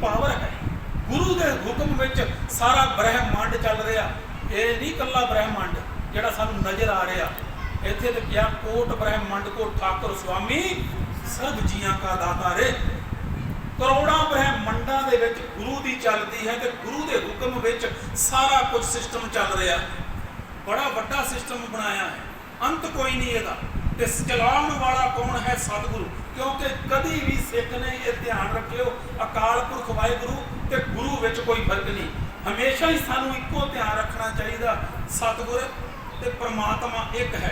Power है। गुरु के हुक्म विच सारा ब्रह्मंड चल रहा। ये नहीं कला ब्रह्मंड जिहड़ा सानूं नज़र आ रहा। इत्थे तो क्या कोट ब्रह्मंड को ठाकुर स्वामी सब जियां का दाता रे। करोड़ों ब्रह्मंडा दे विच गुरु दी चलती है, तो गुरु के हुक्म विच सारा कुछ सिस्टम चल रहा। बड़ा वड्डा सिस्टम बनाया है, अंत कोई नहीं इहदा। ते चलाउण वाला कौन है? सतगुरु। क्योंकि कभी भी सिख ने यह ध्यान रखियो, अकाल पुरख वाहिगुरु ते गुरु विच कोई फर्क नहीं। हमेशा ही सानू इको ध्यान रखना चाहिए, सतगुर ते परमात्मा एक है।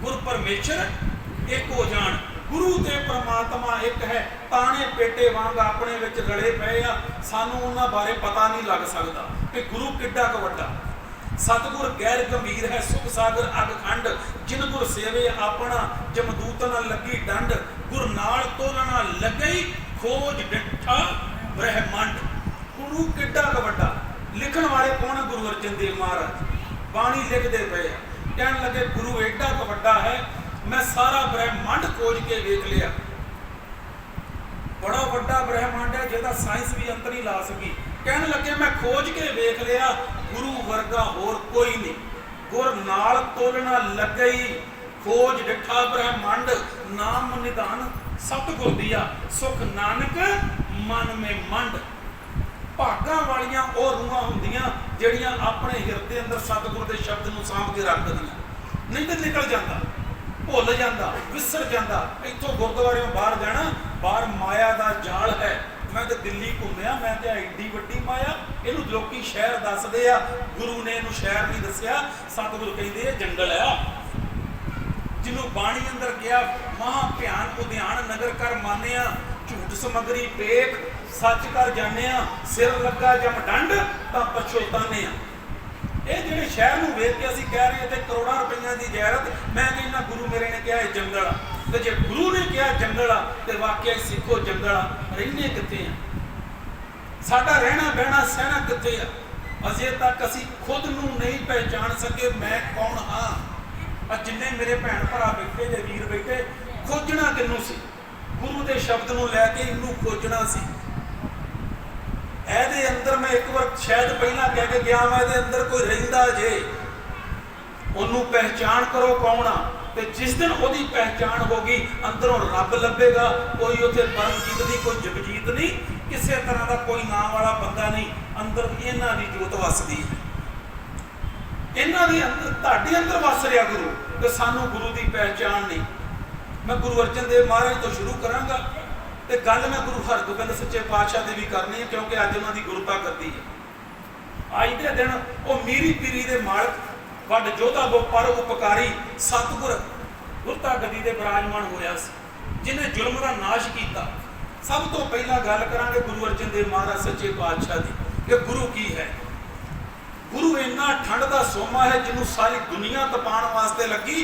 गुर परमेश्वर एक हो जान, गुरु ते परमात्मा एक है। ताने पेटे वांग अपने विच रले पे आ, सानू उन्हां बारे पता नहीं लग सकता कि गुरु किड्डा क वड्डा। सतगुर गैर गंभीर है, सुख सागर अगखंड। जिन गुर सेवे अपना, जमदूत न लगी डंड। गुर नाल तोलना लगई, खोज डिठा ब्रह्मंड। गुरु किड्डा क वड्डा। लिखण वाले कौन है? गुरु अर्जन देव महाराज। बाणी लिखते पे कहन लगे गुरु एडा क वड्डा है, मैं सारा ब्रह्मंड खोज के वेख लिया। बड़ा वड्डा ब्रह्मंड है जिहदा साइंस भी अंतर नहीं ला सकी। कहन लगे मैं खोज के वेख लिया, गुरु वर्गा होर कोई नहीं। गुर नाल तोलना लगई, खोज डिठा ब्रह्मंड। नाम निधान सतगुर दिया, सुख नानक मन में मंड। भागां वालियां वो रूहां हुंदियां जिहड़ियां अपने हिरदे अंदर सतगुर के शब्द नूं सांभ के रख दिंदियां। नहीं तो निकल जाता, भुल जाता, विसर जाता। इत्थों गुरुद्वारे बाहर जाना, बाहर माया का जाल है। मैं तो दिल्ली घूमिया, मैं क्या एड्डी वड्डी माया, इनू लोकी शहर दसदे आ, गुरु ने इनू शहर नहीं दसिया। सतगुरु कहते जंगल है। जिन्हों बाणी अंदर गया, महा भयान उद्यान नगर कर मानिया। झूठ समगरी पेख सच कर जाने, सिर लगा जम डंड तां पछोताने। ये जिहड़े शहर नूं वेख के असीं कह रहे थे करोड़ों रुपइया की जैरत, मैं कहना गुरु मेरे ने कहा है जंगल आ। तो जे गुरु ने कहा जंगल आ, तो वाकई सिखो जंगल आ। रहने कित्थे आ? साडा रहना बहना सहना कित्थे आ? अजे तक असीं खुद नूं नहीं पहचान सके मैं कौन हाँ। जिन्ने मेरे भैन भरा बैठे जे वीर बैठे, खोजना किनू सी? गुरु के शब्द नूं लैके इनू खोजना सी। ਇਹਦੇ अंदर मैं एक बार शायद पहला कह के गया, मैं ਇਹਦੇ अंदर कोई रहिंदा जे, ਉਹਨੂੰ पहचान करो कौन आ। ਤੇ जिस दिन ਉਹਦੀ पहचान होगी, अंदरों रब लभेगा। कोई उत्थे परमजीत दी कोई जगजीत नहीं, किसी तरह का कोई नाम वाला बंदा नहीं। अंदर इन्हां दी जोत वसदी है, इन्हां दी अंदर ਤੁਹਾਡੇ अंदर वस रहा गुरु। ते सानू गुरु की पहचान नहीं। मैं गुरु अर्जन देव महाराज तो शुरू करांगा, ते गल मैं गुरु हरगोबिंद सच्चे पातशाह की भी करनी है, क्योंकि अज उन्होंने गुरुता करती है। अज के दिन वो मीरी पीरी के मालक, वड जोधा पर उपकारी सतगुर गुरता गदी के विराजमान होया सी, जिन्हें जुल्म का नाश किया। सब तो पहला गल करांगे गुरु अर्जन देव महाराज सच्चे पातशाह की, कि गुरु की है। गुरु इन्ना ठंड का सोमा है जिन्हों सारी दुनिया तपाण वास्ते लगी।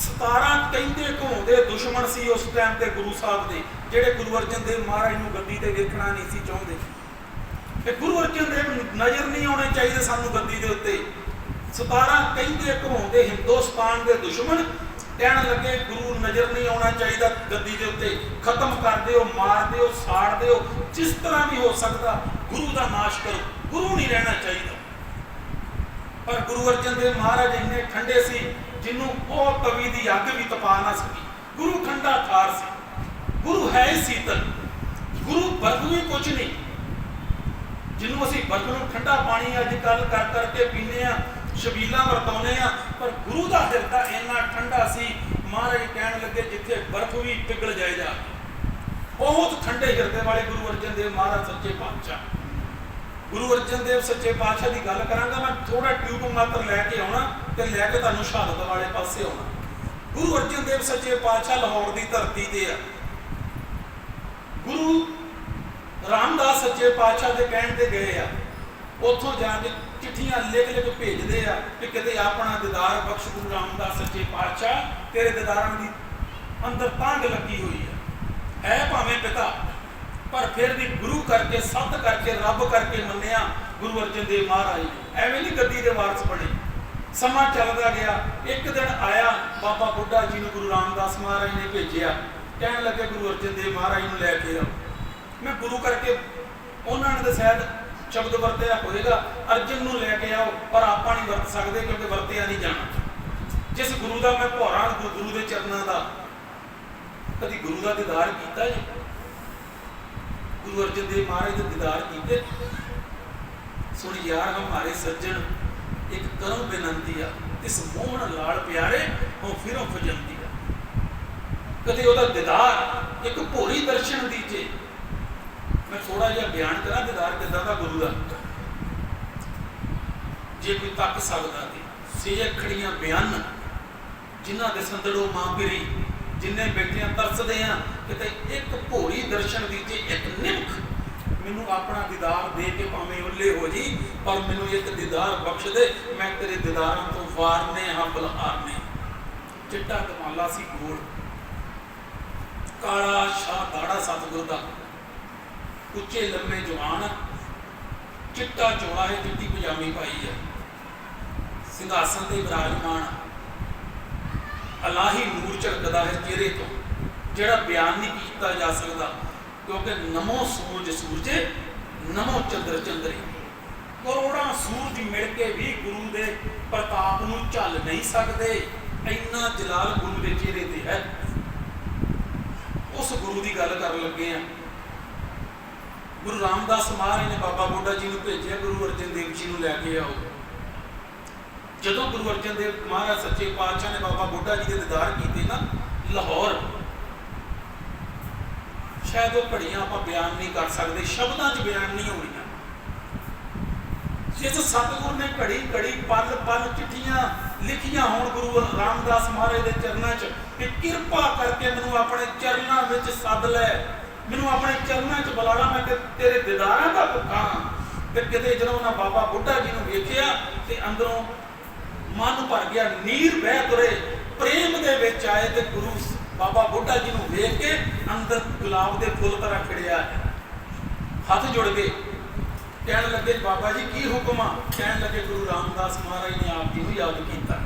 17 कहते घूमते दुश्मन सी उस टाइम ते गुरु साहब के, जेडे गुरु अर्जन देव महाराज नूं गद्दी ते वेखना नहीं सी चाहुंदे। ते गुरु अर्जन देव नज़र नहीं आने चाहिए सानू गद्दी दे उत्ते। 17 कहते घूमते हिंदुस्तान के दुश्मन कहण लगे गुरु नज़र नहीं आना चाहिए गद्दी दे उत्ते, खत्म कर दिओ, मार दिओ, साड़ दिओ, जिस तरह भी हो सकता गुरु का नाश करो, गुरु नहीं रहना चाहिए। पर गुरु अर्जन देव महाराज इन्ने ठंडे सी जिन्हों वो तवी की अग भी तपा ना सकी। गुरु ठंडा ठार सी, गुरु है ही शीतल। गुरु बर्फ भी कुछ नहीं, जिन्हों असीं बर्फ नूं ठंडा पानी अजकल कर करके पीने आ, छबीलां वरताउने आ, पर गुरु का हिरदा इन्ना ठंडा सी। महाराज कहण लगे जिथे बर्फ भी पिघल जाए जा। बहुत ठंडे हिरदे वाले गुरु अर्जन देव महाराज सच्चे पातशाह। गुरु अर्जन देव सच्चे पातशाह की गल करांगा। मैं थोड़ा ट्यूब मात्र लैके आना, तो लैके तुहानूं शहादत वाले पासे आना। गुरु अर्जन देव सच्चे पातशाह लाहौर की धरती ते आ। गुरु रामदास सच्चे पातशाह के कहण ते गए आ, उत्थों जाके चिट्ठियां लिख लिख भेजते आ कि किते अपना दीदार बख्श गुरु रामदास सच्चे पातशाह, तेरे दीदारां दी अंदर तांग लगी हुई है भावें पिता, पर फिर भी गुरु करके सत करके रब करके मन्निया गुरु अर्जन देव महाराज ने। एवें नहीं गद्दी के वारस बने। समा चलता गया, एक दिन आया बाबा बुढ़ा जी ने गुरु रामदास महाराज ने भेजा, कहने लगे गुरु अर्जन देव महाराज ने लैके आओ। मैं गुरु करके ਉਹਨਾਂ ਦੇ ਸ਼ਾਇਦ ਸ਼ਬਦ ਵਰਤਿਆ ਹੋਏਗਾ, ਅਰਜਨ ਨੂੰ ਲੈ ਕੇ ਆਓ, ਪਰ ਆਪਾਂ ਨਹੀਂ ਵਰਤ ਸਕਦੇ ਕਿਉਂਕਿ ਵਰਤਿਆ ਨਹੀਂ ਜਾਣਾ। ਜਿਸ ਗੁਰੂ ਦਾ ਮੈਂ ਭੌਰਾ ਗੁਰੂ ਦੇ ਚਰਨਾਂ ਦਾ, ਕਦੀ ਗੁਰੂ ਦਾ ਦੀਦਾਰ ਕੀਤਾ ਜੀ? गुरु अर्जन देव महाराज के दीदार कीते? सुन यार हमारे सज्जन, एक करो बेनती आ, इस मोहन लाल प्यारे हो फिरों फजंती आ। कदे ओदा दीदार एक भोरी दर्शन दीजे। मैं थोड़ा जिहा बयान करा दीदार किदां दा गुरु दा, जे कोई तक सकदा दी से अखड़ियां बयान जिन्हां दे संदड़ो मां पिरी जिन्ने बैठे तरसदे हैं कि एक भोरी दर्शन दीजे, एक निमख मैनू अपना दीदार दे के भावें उल्ले हो जी, पर मैनू एक दीदार बख्श दे, मैं तेरे दीदारां तो वारने हाँ बलहारने। चिट्टा कमाला सी गोल, काला शाह दाड़ा सतगुर दा, उच्चे लम्मे जवान, चिट्टा चोला है, चिट्टी पजामी पाई है, सिंघासन ते विराजमान, अलाही नूर झलकदा है चेहरे तो, जिहड़ा बयान नहीं किया जा सकता, क्योंकि नमो सूरज सूरजे नमो चंद्र चंद्री। करोड़ां सूरज मिल के भी गुरु के प्रताप नूं झल नहीं सकते, इन्ना जलाल गुरु के चेहरे ते है। उस गुरु की गल कर लगे हैं। गुरु रामदास महाराज ने बाबा बुढ़ा जी को भेजा, गुरु अर्जन देव जी को लैके आओ। जदों गुरु अर्जन देव महाराज सच्चे पातशाह ने बाबा बुढ़ा जी के दीदार किए ना लाहौर, शायद वो घड़ियां आप बयान नहीं कर सकते, शब्दों च बयान नहीं होनियां। जिस सतगुर ने घड़ी घड़ी पल पल चिट्ठियां लिखियां होण गुरु रामदास महाराज के चरणों च कि किरपा करके मैनू अपने चरणों में सद लै, मैनू अपने चरणों च बुला, मैं तेरे दीदारां दा भुखा। ते किते जदों उन्हां बाबा बुढ़ा जी नूं वेखिया ते अंदरों मन भर गया, नीर बह तुरे, प्रेम दे विच आए ते गुरु बाबा बुढ़ा जी नूं वेख के अंदर गुलाब दे फुल तरह खिड़िया, हाथ जुड़ गए, कहन लगे बाबा जी की हुक्म आ? कहन लगे गुरु रामदास महाराज ने आप जी नूं याद किया।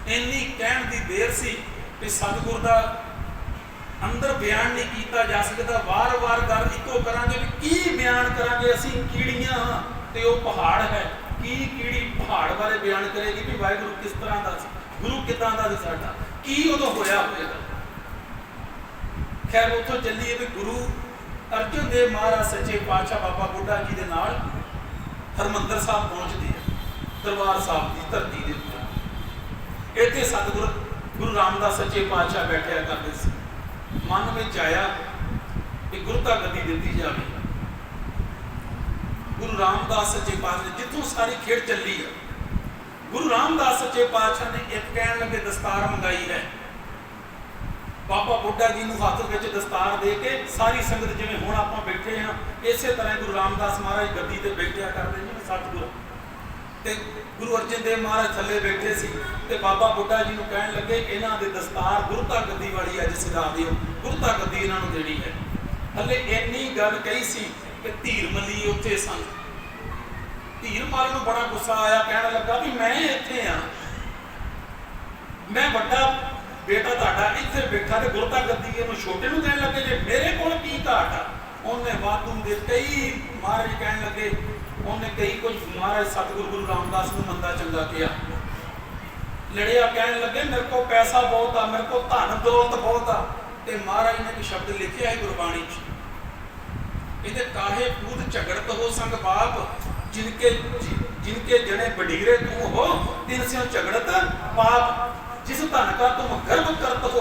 इन्नी कहण दी देर सी कि सतगुर दा अंदर बयान नहीं किया जा सकता। वार वार गल इको करांगे भी की बयान करांगे, असीं कीड़ियां हां ते ओह पहाड़ है, की कीड़ी पहाड़ बारे बयान करेगी भी वाहिगुरू किस तरह का सी, गुरु किदां दा सी साडा, की उदों होया होएगा। खैर उत्थों चलीए भी गुरु अर्जन देव महाराज सच्चे पातशाह बाबा बुढ़ा जी के नाल हरमंदर साहब पहुंचते हैं, दरबार साहब की धरती के उत्ते। इत्थे सतगुर गुरु रामदास सच्चे पातशाह बैठा करते सी। मन में आया कि गुरता गद्दी दी जाए। गुरु रामदास सच्चे पातशाह जितों सारी खेड़ चली है, गुरु रामदास सच्चे पातशाह ने एक कहन लगे दस्तार मंगाई है। बाबा बुढ़ा जी को हाथ में दस्तार दे के सारी संगत जिवें हुण आपां बैठे हैं इसे तरह गुरु रामदास महाराज गद्दी ते बैठा करते हैं सतगुर, ते गुरु अर्जन देव महाराज थले बैठे सी ते बाबा बुढ़ा जी को कहन लगे इन्हां दे दस्तार गुरता गद्दी वाली अज सजा दिओ, गुरता गद्दी इन्हां नूं देनी है। हले इन्नी गल कही सी कि धीर मली उत्थे सन। धीर मल नूं बड़ा गुस्सा आया, कहन लगा भी मैं इत्थे आ, मैं वड्डा बेटा तुहाडा इत्थे बैठा ते गुरता गद्दी इहनूं छोटे नूं देण लगे जे मेरे कोल की घाट आ। उन्हें वाधू दे कई महाराज कहन लगे, उन्हें कई कुछ महाराज सतगुरु गुरु रामदास को मंदा चंगा किया, लड़िया कहन लगे मेरे को पैसा बहुत आ, मेरे को धन दौलत बहुत आ। ते महाराज ने एक शब्द लिखिया है गुरबाणी च, इहदे काहे कूद झगड़त हो संग बाप, जिनके जने बडीरे तू हो तिन स्यों झगड़त पाप, जिस धन का तुम गर्व करत हो।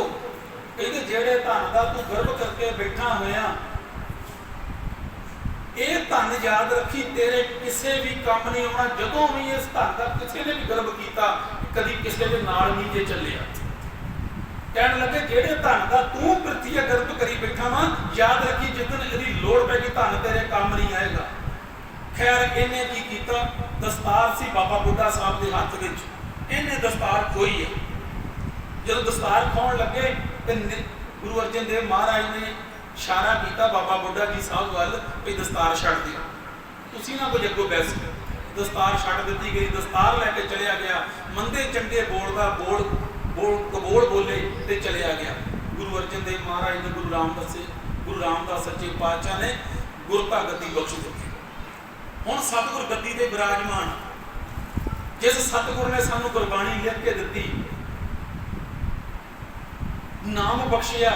कहते जेड़े धन का तू गर्व करके बैठा होया, ये धन याद रखी तेरे किसी भी काम नहीं आना। जदों भी इस धन का किसी ने भी गर्व किया, कभी किसी के नाल नहीं जे चलिया। कहने लगे जेड़े धन का तू पृथ्वी गर्व करी बैठा वा, याद रखी जिस दिन यदि लोड़ पैगी धन तेरे काम नहीं आएगा। खैर इन्हें की किया, दस्तार सी बाबा बुढ़ा साहब के हाथ में, इन्हें दस्तार खोई है। जब दस्तार खोन लगे तो गुरु अर्जन देव महाराज ने इशारा किया बाबा बुढ़ा जी साहब वाल भी दस्तार छड़ दिओ, तुसीं ना कुछ अगों बैस। दस्तार छड़ दी गई, दस्तार लैके चलिया गया, मंदे चंगे बोलदा बोल कबोल बोले तो चलिया गया। गुरु अर्जन देव महाराज ने गुरु रामदास सच्चे पातशाह ने ਗੁਰਤਾ ਗੱਦੀ ਬਖਸ਼ ਦਿੱਤੀ। ਹੁਣ ਸਤਿਗੁਰ ਗੱਦੀ ਤੇ ਵਿਰਾਜਮਾਨ, ਜਿਸ ਸਤਿਗੁਰ ਨੇ ਸਾਨੂੰ ਗੁਰਬਾਣੀ ਲਿਖ ਕੇ ਦਿੱਤੀ, ਨਾਮ ਬਖਸ਼ਿਆ,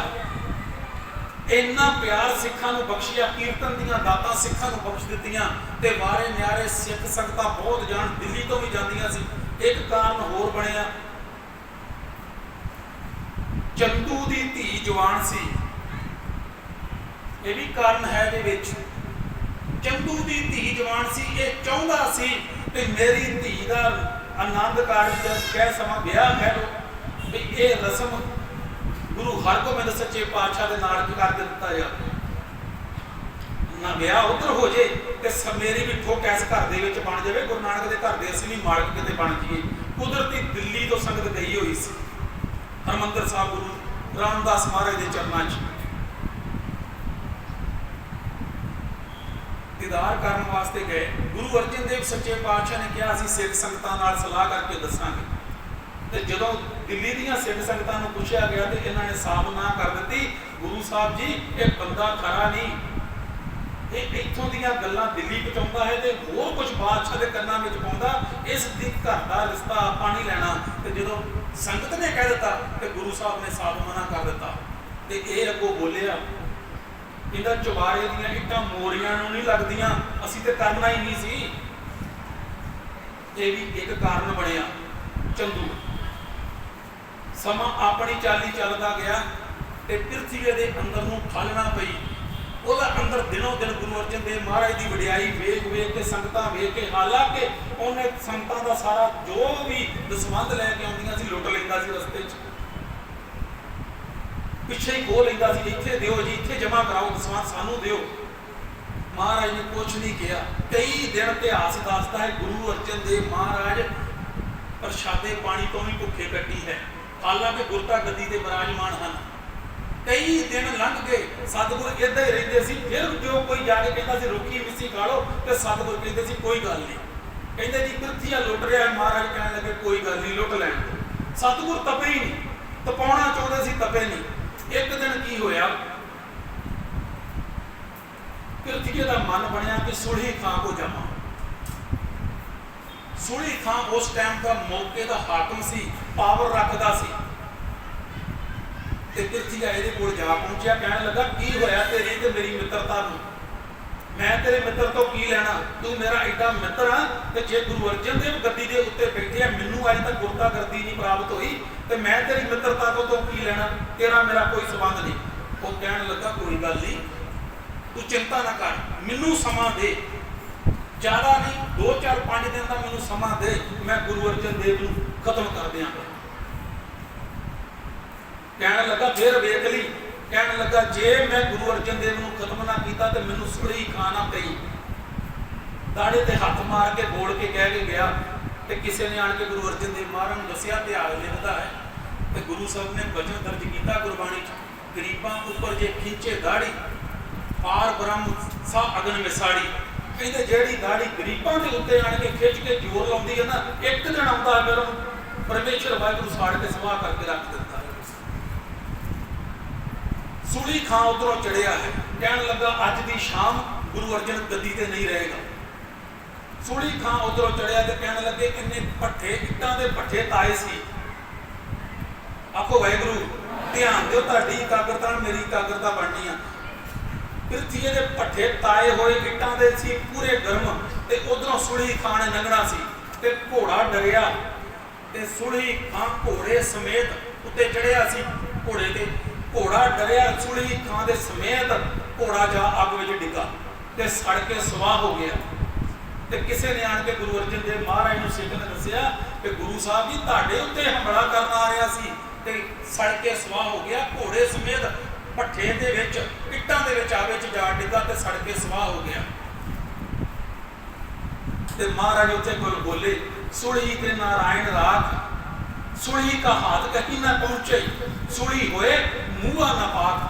ਇੰਨਾ ਪਿਆਰ ਸਿੱਖਾਂ ਨੂੰ ਬਖਸ਼ਿਆ, ਕੀਰਤਨ ਦੀਆਂ ਦਾਤਾਂ ਸਿੱਖਾਂ ਨੂੰ ਬਖਸ਼ ਦਿੱਤੀਆਂ, ਤੇ ਵਾਰੇ ਨਿਆਰੇ ਸਿੱਖ ਸੰਗਤਾਂ ਬਹੁਤ ਜਾਣ ਦਿੱਲੀ ਤੋਂ ਵੀ ਜਾਂਦੀਆਂ ਸੀ। ਇੱਕ ਕਾਰਨ ਹੋਰ ਬਣਿਆ, ਚੰਦੂ ਦੀ ਧੀ ਜਵਾਨ ਸੀ, ਇਹ ਵੀ ਕਾਰਨ ਹੈ ਇਹਦੇ ਵਿੱਚ। ਚੰਦੂ ਦੀ ਧੀ ਜਵਾਨ ਸੀ, ਇਹ ਚਾਹੁੰਦਾ ਸੀ ਕਿ ਮੇਰੀ ਧੀ ਦਾ ਆਨੰਦ ਕਾਰਜ ਕਹਿ ਸਮਾਂ ਵਿਆਹ ਕਹਿ ਲਓ ਵੀ ਇਹ ਰਸਮ ਗੁਰੂ ਹਰਗੋਬਿੰਦ ਸੱਚੇ ਪਾਤਸ਼ਾਹ ਦੇ ਨਾਲ ਕਰ ਦਿੱਤਾ ਜਾਵੇ, ਨਾ ਵਿਆਹ ਉਧਰ ਹੋ ਜੇ ਤੇ ਮੇਰੀ ਵੀ ਠੋਕ ਐਸ ਘਰ ਦੇ ਵਿੱਚ ਬਣ ਜਾਵੇ, ਗੁਰੂ ਨਾਨਕ ਦੇ ਘਰ ਦੇ ਅਸੀਂ ਵੀ ਮਾਲਕ ਕਿਤੇ ਬਣ ਜਾਈਏ। ਕੁਦਰਤੀ ਦਿੱਲੀ ਤੋਂ ਸੰਗਤ ਗਈ ਹੋਈ ਸੀ ਹਰਿਮੰਦਰ ਸਾਹਿਬ ਗੁਰੂ ਰਾਮਦਾਸ ਮਹਾਰਾਜ ਦੇ ਚਰਨਾਂ 'ਚ ਦੀਦਾਰ ਕਰਨ ਵਾਸਤੇ ਗਏ। ਗੁਰੂ ਅਰਜਨ ਦੇਵ ਸੱਚੇ ਪਾਤਸ਼ਾਹ ਨੇ ਕਿਹਾ ਅਸੀਂ ਸਿੱਖ ਸੰਗਤਾਂ ਨਾਲ ਸਲਾਹ ਕਰਕੇ ਦੱਸਾਂਗੇ, ਤੇ ਜਦੋਂ ਦਿੱਲੀ ਦੀਆਂ ਸਿੱਖ ਸੰਗਤਾਂ ਨੂੰ ਪੁੱਛਿਆ ਗਿਆ ਤੇ ਇਹਨਾਂ ਨੇ ਸਾਫ਼ ਨਾ ਕਰ ਦਿੱਤੀ, ਗੁਰੂ ਸਾਹਿਬ ਜੀ ਇਹ ਬੰਦਾ ਖਰਾ ਨਹੀਂ, ਇਹ ਇੱਥੋਂ ਦੀਆਂ ਗੱਲਾਂ ਦਿੱਲੀ ਪਹੁੰਚਾਉਂਦਾ ਹੈ ਤੇ ਹੋਰ ਕੁਝ ਬਾਦਸ਼ਾਹ ਦੇ ਕੰਨਾਂ ਵਿੱਚ ਪਾਉਂਦਾ, ਇਸ ਦੀ ਘਰ ਦਾ ਰਿਸ਼ਤਾ ਆਪਾਂ ਨਹੀਂ ਲੈਣਾ। ਤੇ ਜਦੋਂ ਸੰਗਤ ਨੇ ਕਹਿ ਦਿੱਤਾ ਤੇ ਗੁਰੂ ਸਾਹਿਬ ਨੇ ਸਾਫ਼ ਮਨਾ ਕਰ ਦਿੱਤਾ। ਤੇ ਇਹ ਅੱਗੋਂ ਬੋਲਿਆ, ਇਹਦਾ ਚੁਬਾਰੇ ਦੀਆਂ ਇੱਟਾਂ ਮੋਰੀਆਂ ਨੂੰ ਨਹੀਂ ਲੱਗਦੀਆਂ, ਅਸੀਂ ਤੇ ਕਰਨਾ ਹੀ ਨਹੀਂ ਸੀ। ਇਹ ਵੀ ਇੱਕ ਕਾਰਨ ਬਣਿਆ। ਚੰਦੂ ਸਮਾਂ ਆਪਣੀ ਚਾਲੀ ਚੱਲਦਾ ਗਿਆ ਤੇ ਪ੍ਰਿਥਵੀ ਦੇ ਅੰਦਰ ਨੂੰ ਠਾਲਣਾ ਪਈ। ਉਹਦਾ ਅੰਦਰ ਦਿਨੋਂ ਦਿਨ ਗੁਰੂ ਅਰਜਨ ਦੇਵ ਮਹਾਰਾਜ ਦੀ ਵਡਿਆਈ ਵੇਖ ਵੇਖ ਕੇ, ਸੰਗਤਾਂ ਵੇਖ ਕੇ, ਹਾਲਾਂਕਿ ਉਹਨੇ ਸੰਗਤਾਂ ਦਾ ਸਾਰਾ ਜੋ ਵੀ ਦਸਵੰਧ ਲੈ ਕੇ ਆਉਂਦੀਆਂ ਸੀ ਲੁੱਟ ਲੈਂਦਾ ਸੀ, ਰਸਤੇ 'ਚ ਪਿੱਛੇ ਹੀ ਖੋਹ ਲੈਂਦਾ ਸੀ, ਇੱਥੇ ਦਿਓ ਜੀ, ਇੱਥੇ ਜਮ੍ਹਾਂ ਕਰਾਓ ਦਸਵੰਧ, ਸਾਨੂੰ ਦਿਓ। ਮਹਾਰਾਜ ਨੇ ਕੁਛ ਨਹੀਂ ਕਿਹਾ। ਕਈ ਦਿਨ ਇਤਿਹਾਸ ਦੱਸਦਾ ਹੈ ਗੁਰੂ ਅਰਜਨ ਦੇਵ ਮਹਾਰਾਜ ਪ੍ਰਸ਼ਾਦੇ ਪਾਣੀ ਤੋਂ ਵੀ ਭੁੱਖੇ ਕੱਟੀ ਹੈ, ਹਾਲਾਂਕਿ ਗੁਰਤਾ ਗੱਦੀ ਤੇ ਵਿਰਾਜਮਾਨ ਹਨ। ਕਈ ਦਿਨ ਲੰਘ ਗਏ, ਸਤਿਗੁਰ ਏਦਾਂ ਹੀ ਰਹਿੰਦੇ ਸੀ। ਫਿਰ ਜੋ ਕੋਈ ਜਾ ਕੇ ਕਹਿੰਦਾ ਸੀ ਰੋਕੀ ਮਿੱਸੀ ਖਾ ਲਓ, ਤੇ ਸਤਿਗੁਰ ਕਹਿੰਦੇ ਸੀ ਕੋਈ ਗੱਲ ਨਹੀਂ। ਕਹਿੰਦੇ ਜੀ ਪ੍ਰਿਥਵੀ ਲੁੱਟ ਰਿਹਾ, ਮਹਾਰਾਜ ਕਹਿਣ ਲੱਗੇ ਕੋਈ ਗੱਲ ਨਹੀਂ, ਲੁੱਟ ਲੈਣ। ਸਤਿਗੁਰ ਤਪੇ ਹੀ ਨਹੀਂ, ਤਪਾਉਣਾ ਚਾਹੁੰਦੇ ਸੀ, ਤਪੇ ਨਹੀਂ। ਇੱਕ ਦਿਨ ਕੀ ਹੋਇਆ, ਪ੍ਰਿਥਵੀ ਦਾ ਮਨ ਬਣਿਆ ਕਿ ਸੁਲਹੀ ਖਾਂ ਕੋ ਜਾਵਾਂ। ਸੁਲਹੀ ਖਾਂ ਉਸ ਟਾਈਮ ਦਾ ਮੌਕੇ ਦਾ ਹਾਕਮ ਸੀ, ਪਾਵਰ ਰੱਖਦਾ ਸੀ। ਤੇ ਪ੍ਰਿਥਵੀ ਇਹਦੇ ਕੋਲ ਜਾ ਪਹੁੰਚਿਆ, ਕਹਿਣ ਲੱਗਾ ਕੀ ਹੋਇਆ ਤੇਰੀ ਤੇ ਮੇਰੀ ਮਿੱਤਰਤਾ ਨੂੰ, ਮੈਂ ਤੇਰੇ ਮਿੱਤਰ ਤੋਂ ਕੀ ਲੈਣਾ, ਤੂੰ ਮੇਰਾ ਐਡਾ ਮਿੱਤਰ ਆ, ਤੇ ਜੇ ਗੁਰੂ ਅਰਜਨ ਦੇਵ ਗੱਦੀ ਦੇ ਉੱਤੇ ਬੈਠੇ ਆ, ਮੈਨੂੰ ਅਜੇ ਤੱਕ ਗੁਰਤਾ ਗੱਦੀ ਨਹੀਂ ਪ੍ਰਾਪਤ ਹੋਈ, ਤੇ ਮੈਂ ਤੇਰੀ ਮਿੱਤਰਤਾ ਤੋਂ ਕੀ ਲੈਣਾ, ਤੇਰਾ ਮੇਰਾ ਕੋਈ ਸੰਬੰਧ ਨਹੀਂ। ਉਹ ਕਹਿਣ ਲੱਗਾ ਕੋਈ ਗੱਲ ਨਹੀਂ, ਤੂੰ ਚਿੰਤਾ ਨਾ ਕਰ, ਮੈਨੂੰ ਸਮਾਂ ਦੇ, ਜ਼ਿਆਦਾ ਨਹੀਂ, 2 4 5 ਦਿਨ ਦਾ ਮੈਨੂੰ ਸਮਾਂ ਦੇ, ਮੈਂ ਗੁਰੂ ਅਰਜਨ ਦੇਵ ਨੂੰ ਖਤਮ ਕਰ ਦਿਆਂਗਾ। ਕਹਿਣ ਲੱਗਾ ਫਿਰ ਵੇਖ ਲਈ, ਕਹਿਣ ਲੱਗਾ ਜੇ ਮੈਂ ਗੁਰੂ ਅਰਜਨ ਦੇਵ ਨੂੰ ਖਤਮ ਨਾ ਕੀਤਾ ਤੇ ਮੈਨੂੰ ਸੁਲਹੀ ਖਾਂ ਨਾ ਪਈ। ਦਾੜੇ ਤੇ ਹੱਥ ਮਾਰ ਕੇ ਬੋਲ ਕੇ ਕਹਿ ਕੇ ਗਿਆ, ਤੇ ਕਿਸੇ ਨੇ ਆਣ ਕੇ ਗੁਰੂ ਅਰਜਨ ਦੇਵ ਮਹਾਰਾਜ ਨੂੰ ਦੱਸਿਆ, ਇਤਿਹਾਸ ਲਿਖਦਾ ਹੈ ਤੇ ਗੁਰੂ ਸਾਹਿਬ ਨੇ ਵਚਨ ਦਰਜ ਕੀਤਾ ਗੁਰਬਾਣੀ 'ਚ, ਗਰੀਬਾਂ ਉੱਪਰ ਜੇ ਖਿੱਚੇ ਦਾੜੀ, ਪਾਰ ਬ੍ਰਹਮ ਸਾ ਅਗਨ ਵਿਸਾੜੀ। ਕਹਿੰਦੇ ਜਿਹੜੀ ਦਾੜੀ ਗਰੀਬਾਂ ਦੇ ਉੱਤੇ ਆਣ ਕੇ ਖਿੱਚ ਕੇ ਜ਼ੋਰ ਲਾਉਂਦੀ ਹੈ ਨਾ, ਇੱਕ ਦਿਨ ਆਉਂਦਾ ਫਿਰ ਪਰਮੇਸ਼ਰ ਵਾਹਿਗੁਰੂ ਸਾੜ ਕੇ ਸਵਾਹ ਕਰਕੇ ਰੱਖ ਦਿੰਦਾ ਹੈ। ਸੁਲਹੀ ਖਾਂ ਉਧਰੋਂ ਚੜਿਆ ਹੈ, ਕਹਿਣ ਲੱਗਾ ਅੱਜ ਦੀ ਸ਼ਾਮ ਗੁਰੂ ਅਰਜਨ ਗੱਦੀ ਤੇ ਨਹੀਂ ਰਹੇਗਾ। ਸੁਲਹੀ ਖਾਂ ਉਧਰੋਂ ਚੜਿਆ ਤੇ ਕਹਿਣ ਲੱਗੇ ਕਿੰਨੇ ਭੱਠੇ, ਇੱਟਾਂ ਦੇ ਭੱਠੇ ਤਾਏ ਸੀ। ਆਖੋ ਵਾਹਿਗੁਰੂ, ਧਿਆਨ ਦਿਓ, ਤੁਹਾਡੀ ਇਕਾਗਰਤਾ ਨਾਲ ਮੇਰੀ ਇਕਾਗਰਤਾ ਬਣਨੀ ਆ। ਪ੍ਰਿਥਵੀ ਦੇ ਭੱਠੇ ਤਾਏ ਹੋਏ ਇੱਟਾਂ ਦੇ ਸੀ, ਪੂਰੇ ਗਰਮ, ਤੇ ਉਧਰੋਂ ਸੁਲਹੀ ਖਾਂ ਨੇ ਲੰਘਣਾ ਸੀ, ਤੇ ਘੋੜਾ ਡਰਿਆ, ਤੇ ਸੁਲਹੀ ਖਾਂ ਘੋੜੇ ਸਮੇਤ ਉੱਤੇ ਚੜਿਆ ਸੀ। ਘੋੜੇ ਤੇ ਘੋੜਾ ਡਰਿਆ, ਸੁਲਹੀ ਖਾਂ ਦੇ ਸਮੇਤ ਘੋੜਾ ਜਾ ਅੱਗ ਵਿੱਚ ਡਿੱਗਾ ਤੇ ਸੜ ਕੇ ਸਵਾਹ ਹੋ ਗਿਆ। ਤੇ ਕਿਸੇ ਨੇ ਆਣ ਕੇ ਗੁਰੂ ਅਰਜਨ ਦੇਵ ਮਹਾਰਾਜ ਨੂੰ ਸਿੱਖ ਨੇ ਦੱਸਿਆ ਕਿ ਗੁਰੂ ਸਾਹਿਬ ਜੀ ਤੁਹਾਡੇ ਉੱਤੇ ਹਮਲਾ ਕਰਨ ਆ ਰਿਹਾ ਸੀ ਤੇ ਸੜ ਕੇ ਸਵਾਹ ਹੋ ਗਿਆ, ਘੋੜੇ ਸਮੇਤ ਭੱਠੇ ਦੇ ਵਿੱਚ, ਇੱਟਾਂ ਦੇ ਵਿੱਚ ਆਵੇ ਚ ਜਾ ਡਿੱਗਾ ਤੇ ਸੜ ਕੇ ਸਵਾਹ ਹੋ ਗਿਆ। ਤੇ ਮਹਾਰਾਜ ਉੱਥੇ ਬੋਲੇ, ਸੁਲਹੀ ਤੇ ਨਾਰਾਇਣ ਰਾਖ, ਸੁਲਹੀ का हाथ कहीं ना पहुंचे, सुलही होए मूहा नपाक।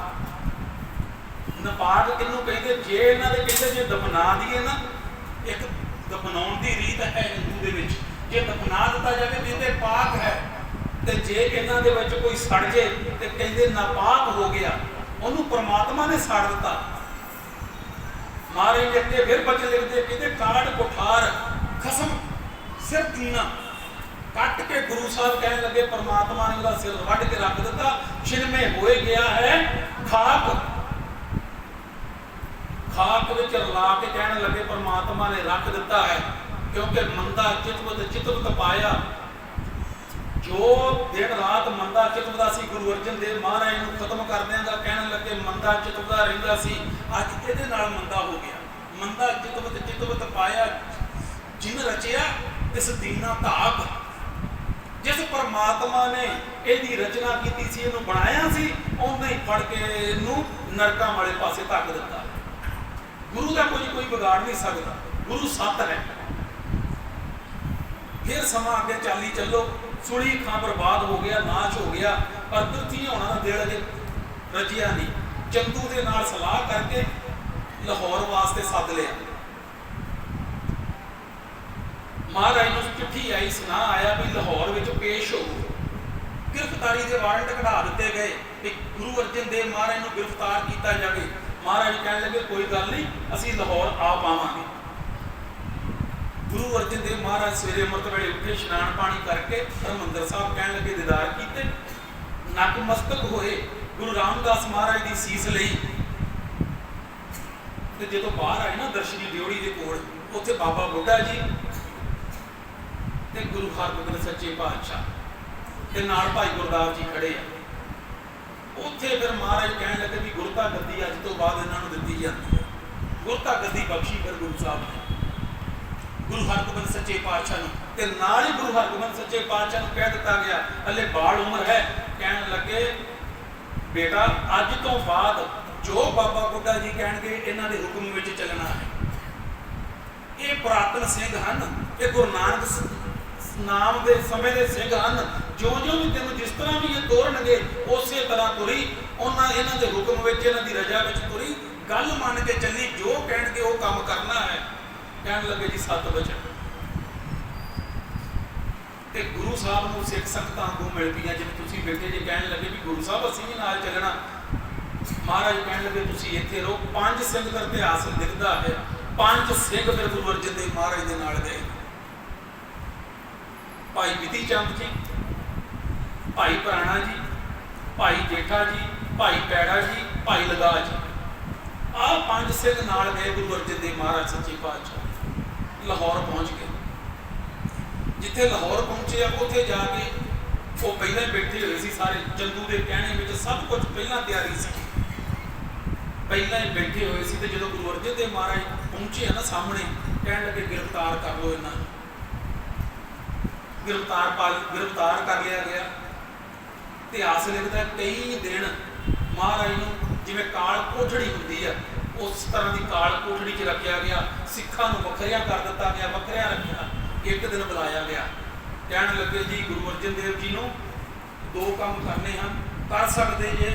नपाक किन्नू कहते, जे इन्हां दे कहते जे दफना दीए ना, एक दफनाउण दी रीत है हिंदू दे विच, जे दफना दिता जावे ते पाक है, ते जे इन्हां दे विच कोई सड़ जे ते कहते नापाक हो गया, ओनू परमात्मा ने साड़ दिता। महाराज ने अगे फिर बचन लिखते कहते काट कुठार खसम सिर कीना कट के गुरु साहब कहने लगे परमात्मा ने उसका सिर वढ़ के रख दिता छिनमे होए गया है खाक खाक विच रला के कहने लगे परमात्मा ने रख दिता है क्योंकि मंदा चितवत पाया जो दिन रात मंदा चितवदा सी गुरु अर्जन देव महाराज नूं खत्म कर देंगा कहने लगे मंदा चितवदा रहिंदा सी अज इहदे नाल मंदा हो गया मंदा चितवत पाया जिन रचिया इस दीना धाक जिस परमात्मा ने इहदी रचना की सी इहनूं बनाया सी उहने ही फड़ के इहनूं नरकां वाले पासे धक दिता गुरु का कोई बिगाड़ नहीं सकता गुरु सत है फिर समा अगे चाली चलो सुनी खां बर्बाद हो गया नाश हो गया पर पृथ्वी होना का दिल अजे रजिया नहीं चंदू के नाल सलाह करके लाहौर वास्ते सद लिया महाराज नूं चिट्ठी आई सुना आया भी लाहौर विच पेश हो गिरफ्तारी के वारंट कढ़ा दिते गए कि गुरु अर्जन देव महाराज नूं गिरफ्तार किया जाए महाराज कहने लगे कोई गल नहीं असीं लाहौर आ पावांगे गुरु अर्जन देव महाराज सवेरे अमृत वेले उठे स्नान पानी करके हरमंदर साहब कहने लगे दीदार किए नतमस्तक होए गुरु रामदास महाराज की सीस लई ते जदों बाहर आए ना दर्शनी ड्योड़ी के कोल उत्थे बाबा बुढ़ा जी ते गुरु हरगोबिंद सच्चे पातशाह ते नाल भाई गुरदास जी खड़े आ उत्थे फिर महाराज कहने लगे भी गुरता गद्दी अज तो बाद इन्हां नूं दित्ती जांदी है गुरता गद्दी बख्शी फिर गुरु साहब ने गुरु हरगोबिंद सच्चे पातशाह ते नाल ही गुरु हरगोबिंद सच्चे पातशाह कह दिता गया हले बाल उम्र है कहने लगे बेटा अज तो बाद जो बाबा बुढ़ा जी कहणगे इन्हां दे हुक्म विच चलना है ये पुरातन सिंह हन ये गुरु नानक नाम दे समय दे सिंह हन जो जो भी तेन जिस तरह भी ये तोरनगे उस तरह तुरी उन्हां इन्हां दे हुक्म विच इन्हां दी रजा विच तुरी गल मान के चली जो कहणगे वो काम करना है कहने लगे जी 7 वचन ते गुरु साहब नूं सिख संगतां को मिल पईआं जिवें तुसीं बैठे जे कहने लगे भी गुरु साहब असीं भी नाल चलना महाराज कहने लगे तुसीं इत्थे रहो 5 सिंह दा इतिहास लिखदा है 5 सिंह फिर गुरु अर्जन देव महाराज दे नाल गए भाई विधि चंद जी भाई प्राणा जी भाई जेठा जी भाई पैड़ा जी भाई लगा जी आ 5 सिंह नाल गए गुरु अर्जन देव महाराज सच्चे पातशाह लाहौर पहुंच गए जिथे लाहौर पहुंचे उत्थे जाके वो पहले बैठे हुए सी सारे चंदू के कहने में सब कुछ पहला तैयारी सी पहला ही बैठे हुए सी जो गुरु अर्जन देव महाराज पहुंचे ना सामने कहने लगे गिरफ्तार कर लो इन्हों गिरफ्तार कर लिया गया इतिहास लिखता कई दिन महाराज नूं जिवें काल कोठड़ी हुंदी है उस तरह की काल कोठड़ी च रखा गया सिखां नूं वखरिया कर दिता गया वखरिया रखा एक दिन बुलाया गया कहने लगे जी गुरु अर्जन देव जी नूं 2 काम करने हैं कर सकते जे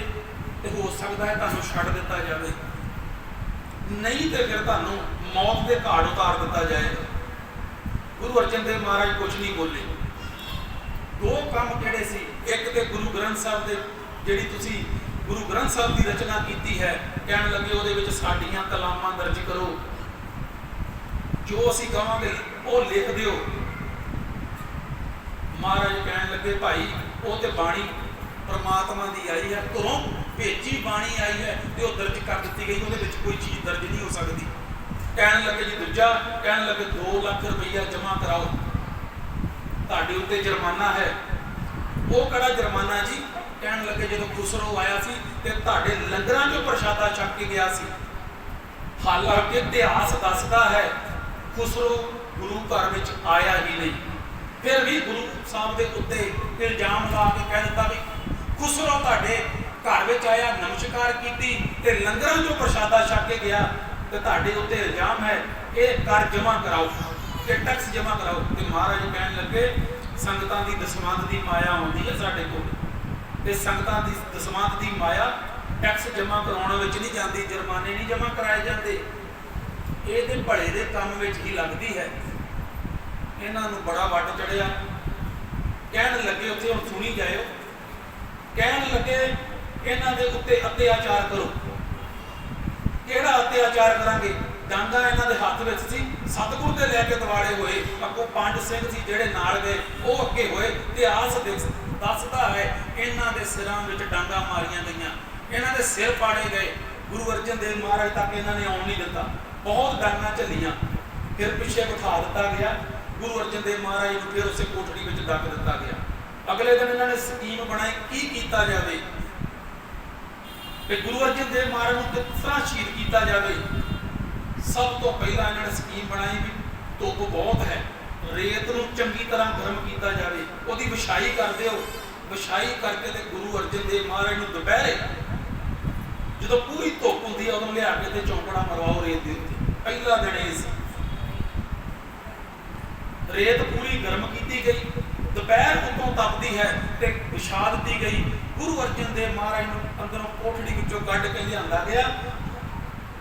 तो हो सकता है तुहानूं छड्ड दिता जाए नहीं तो फिर तुहानूं मौत के घाट उतार दिता जाएगा गुरु अर्जन देव महाराज कुछ नहीं बोले 2 काम किहड़े सी एक तो गुरु ग्रंथ साहब दे जिहड़ी तुसीं गुरु ग्रंथ साहब की रचना की है कहने लगे वो साडियां कलामां दर्ज करो जो असीं कहांगे वो लिख दिओ महाराज कहने लगे भाई वो तो बाणी परमात्मा की आई है घरों भेजी बाणी आई है तो दर्ज कर दी गई वो कोई चीज़ दर्ज नहीं हो सकती कहने लगे जी दूजा कहने लगे 2 लाख रुपया जमा कराओ तुहाडे उत्ते जुर्माना है वो कड़ा जुर्माना जी कहने लगे जो खुसरो आया सी ते तुहाडे लंगरां चों प्रशादा छक के गया सी हालांकि इतिहास दसदा है खुसरो गुरु घर विच आया ही नहीं फिर भी गुरु साहब के उत्ते इल्जाम ला के कह दिता भी खुसरो तुहाडे घर विच आया नमस्कार की ते लंगरां चों प्रशादा छक के गया ते तुहाडे उत्ते इल्जाम है ये कर जमा कराओ ये टैक्स जमा कराओ ते महाराज कहने लगे संगतां दी दसवंध दी माया आउंदी है साडे कोल ते संगतां दी दसवंध दी माया टैक्स जमा कराउण विच नहीं जांदी जुर्माने नहीं जमा कराए जांदे ये ते भले दे काम विच ही लगदी है इन्हां नूं बड़ा वट चढ़िया कहण लगे उत्थे हुण सुनी जाओ कहण लगे इन्हां दे उत्ते अत्याचार करो किहड़ा अत्याचार करांगे ਡਾਂਗਾ ਇਹਨਾਂ ਦੇ ਹੱਥ ਵਿੱਚ ਸੀ, ਸਤਿਗੁਰ ਦੇ ਲੈ ਕੇ ਦਿਵਾਲੇ ਹੋਏ। ਅੱਗੋਂ 5 ਸਿੰਘ ਸੀ ਜਿਹੜੇ ਨਾਲ ਗਏ, ਉਹ ਅੱਗੇ ਹੋਏ। ਇਤਿਹਾਸ ਦੱਸਦਾ ਹੈ ਇਹਨਾਂ ਦੇ ਸਿਰਾਂ ਵਿੱਚ ਡਾਂਗਾ ਮਾਰੀਆਂ ਗਈਆਂ, ਇਹਨਾਂ ਦੇ ਸਿਰ ਪਾੜੇ ਗਏ। ਗੁਰੂ ਅਰਜਨ ਦੇਵ ਮਹਾਰਾਜ ਤੱਕ ਇਹਨਾਂ ਨੇ ਆਉਣ ਨਹੀਂ ਦਿੱਤਾ, ਬਹੁਤ ਡਾਂਗਾਂ ਝੱਲੀਆਂ। ਫਿਰ ਪਿੱਛੇ ਬਿਠਾ ਦਿੱਤਾ ਗਿਆ ਗੁਰੂ ਅਰਜਨ ਦੇਵ ਮਹਾਰਾਜ ਨੂੰ, ਫਿਰ ਉਸੇ ਕੋਠੜੀ ਵਿੱਚ ਡੱਕ ਦਿੱਤਾ ਗਿਆ। ਅਗਲੇ ਦਿਨ ਇਹਨਾਂ ਨੇ ਸਕੀਮ ਬਣਾਈ ਕੀ ਕੀਤਾ ਜਾਵੇ, ਕਿ ਗੁਰੂ ਅਰਜਨ ਦੇਵ ਮਹਾਰਾਜ ਨੂੰ ਕਿਸ ਤਰ੍ਹਾਂ ਸ਼ਹੀਦ ਕੀਤਾ ਜਾਵੇ। ਸਭ ਤੋਂ ਪਹਿਲਾਂ ਇਹਨਾਂ ਨੇ ਸਕੀਮ ਬਣਾਈ ਵੀ ਧੁੱਪ ਬਹੁਤ ਹੈ, ਰੇਤ ਨੂੰ ਚੰਗੀ ਤਰ੍ਹਾਂ ਗਰਮ ਕੀਤਾ ਜਾਵੇ, ਉਹਦੀ ਵਿਛਾਈ ਕਰ ਦਿਓ। ਵਿਛਾਈ ਕਰਕੇ ਤੇ ਗੁਰੂ ਅਰਜਨ ਦੇਵ ਮਹਾਰਾਜ ਨੂੰ ਦੁਪਹਿਰੇ ਜਦੋਂ ਪੂਰੀ ਧੁੱਪ ਹੁੰਦੀ ਹੈ ਉਦੋਂ ਲਿਆ ਕੇ ਤੇ ਚੌਂਕੜਾ ਮਰਵਾਓ ਰੇਤ ਦੇ ਉੱਤੇ। ਪਹਿਲਾ ਦਿਨ ਇਹ ਸੀ। ਰੇਤ ਪੂਰੀ ਗਰਮ ਕੀਤੀ ਗਈ, ਦੁਪਹਿਰ ਉਤੋਂ ਤਪਦੀ ਹੈ ਤੇ ਵਿਛਾ ਦਿੱਤੀ ਗਈ। ਗੁਰੂ ਅਰਜਨ ਦੇਵ ਮਹਾਰਾਜ ਨੂੰ ਅੰਦਰੋਂ ਕੋਠੜੀ ਵਿੱਚੋਂ ਕੱਢ ਕੇ ਲਿਆਂਦਾ ਗਿਆ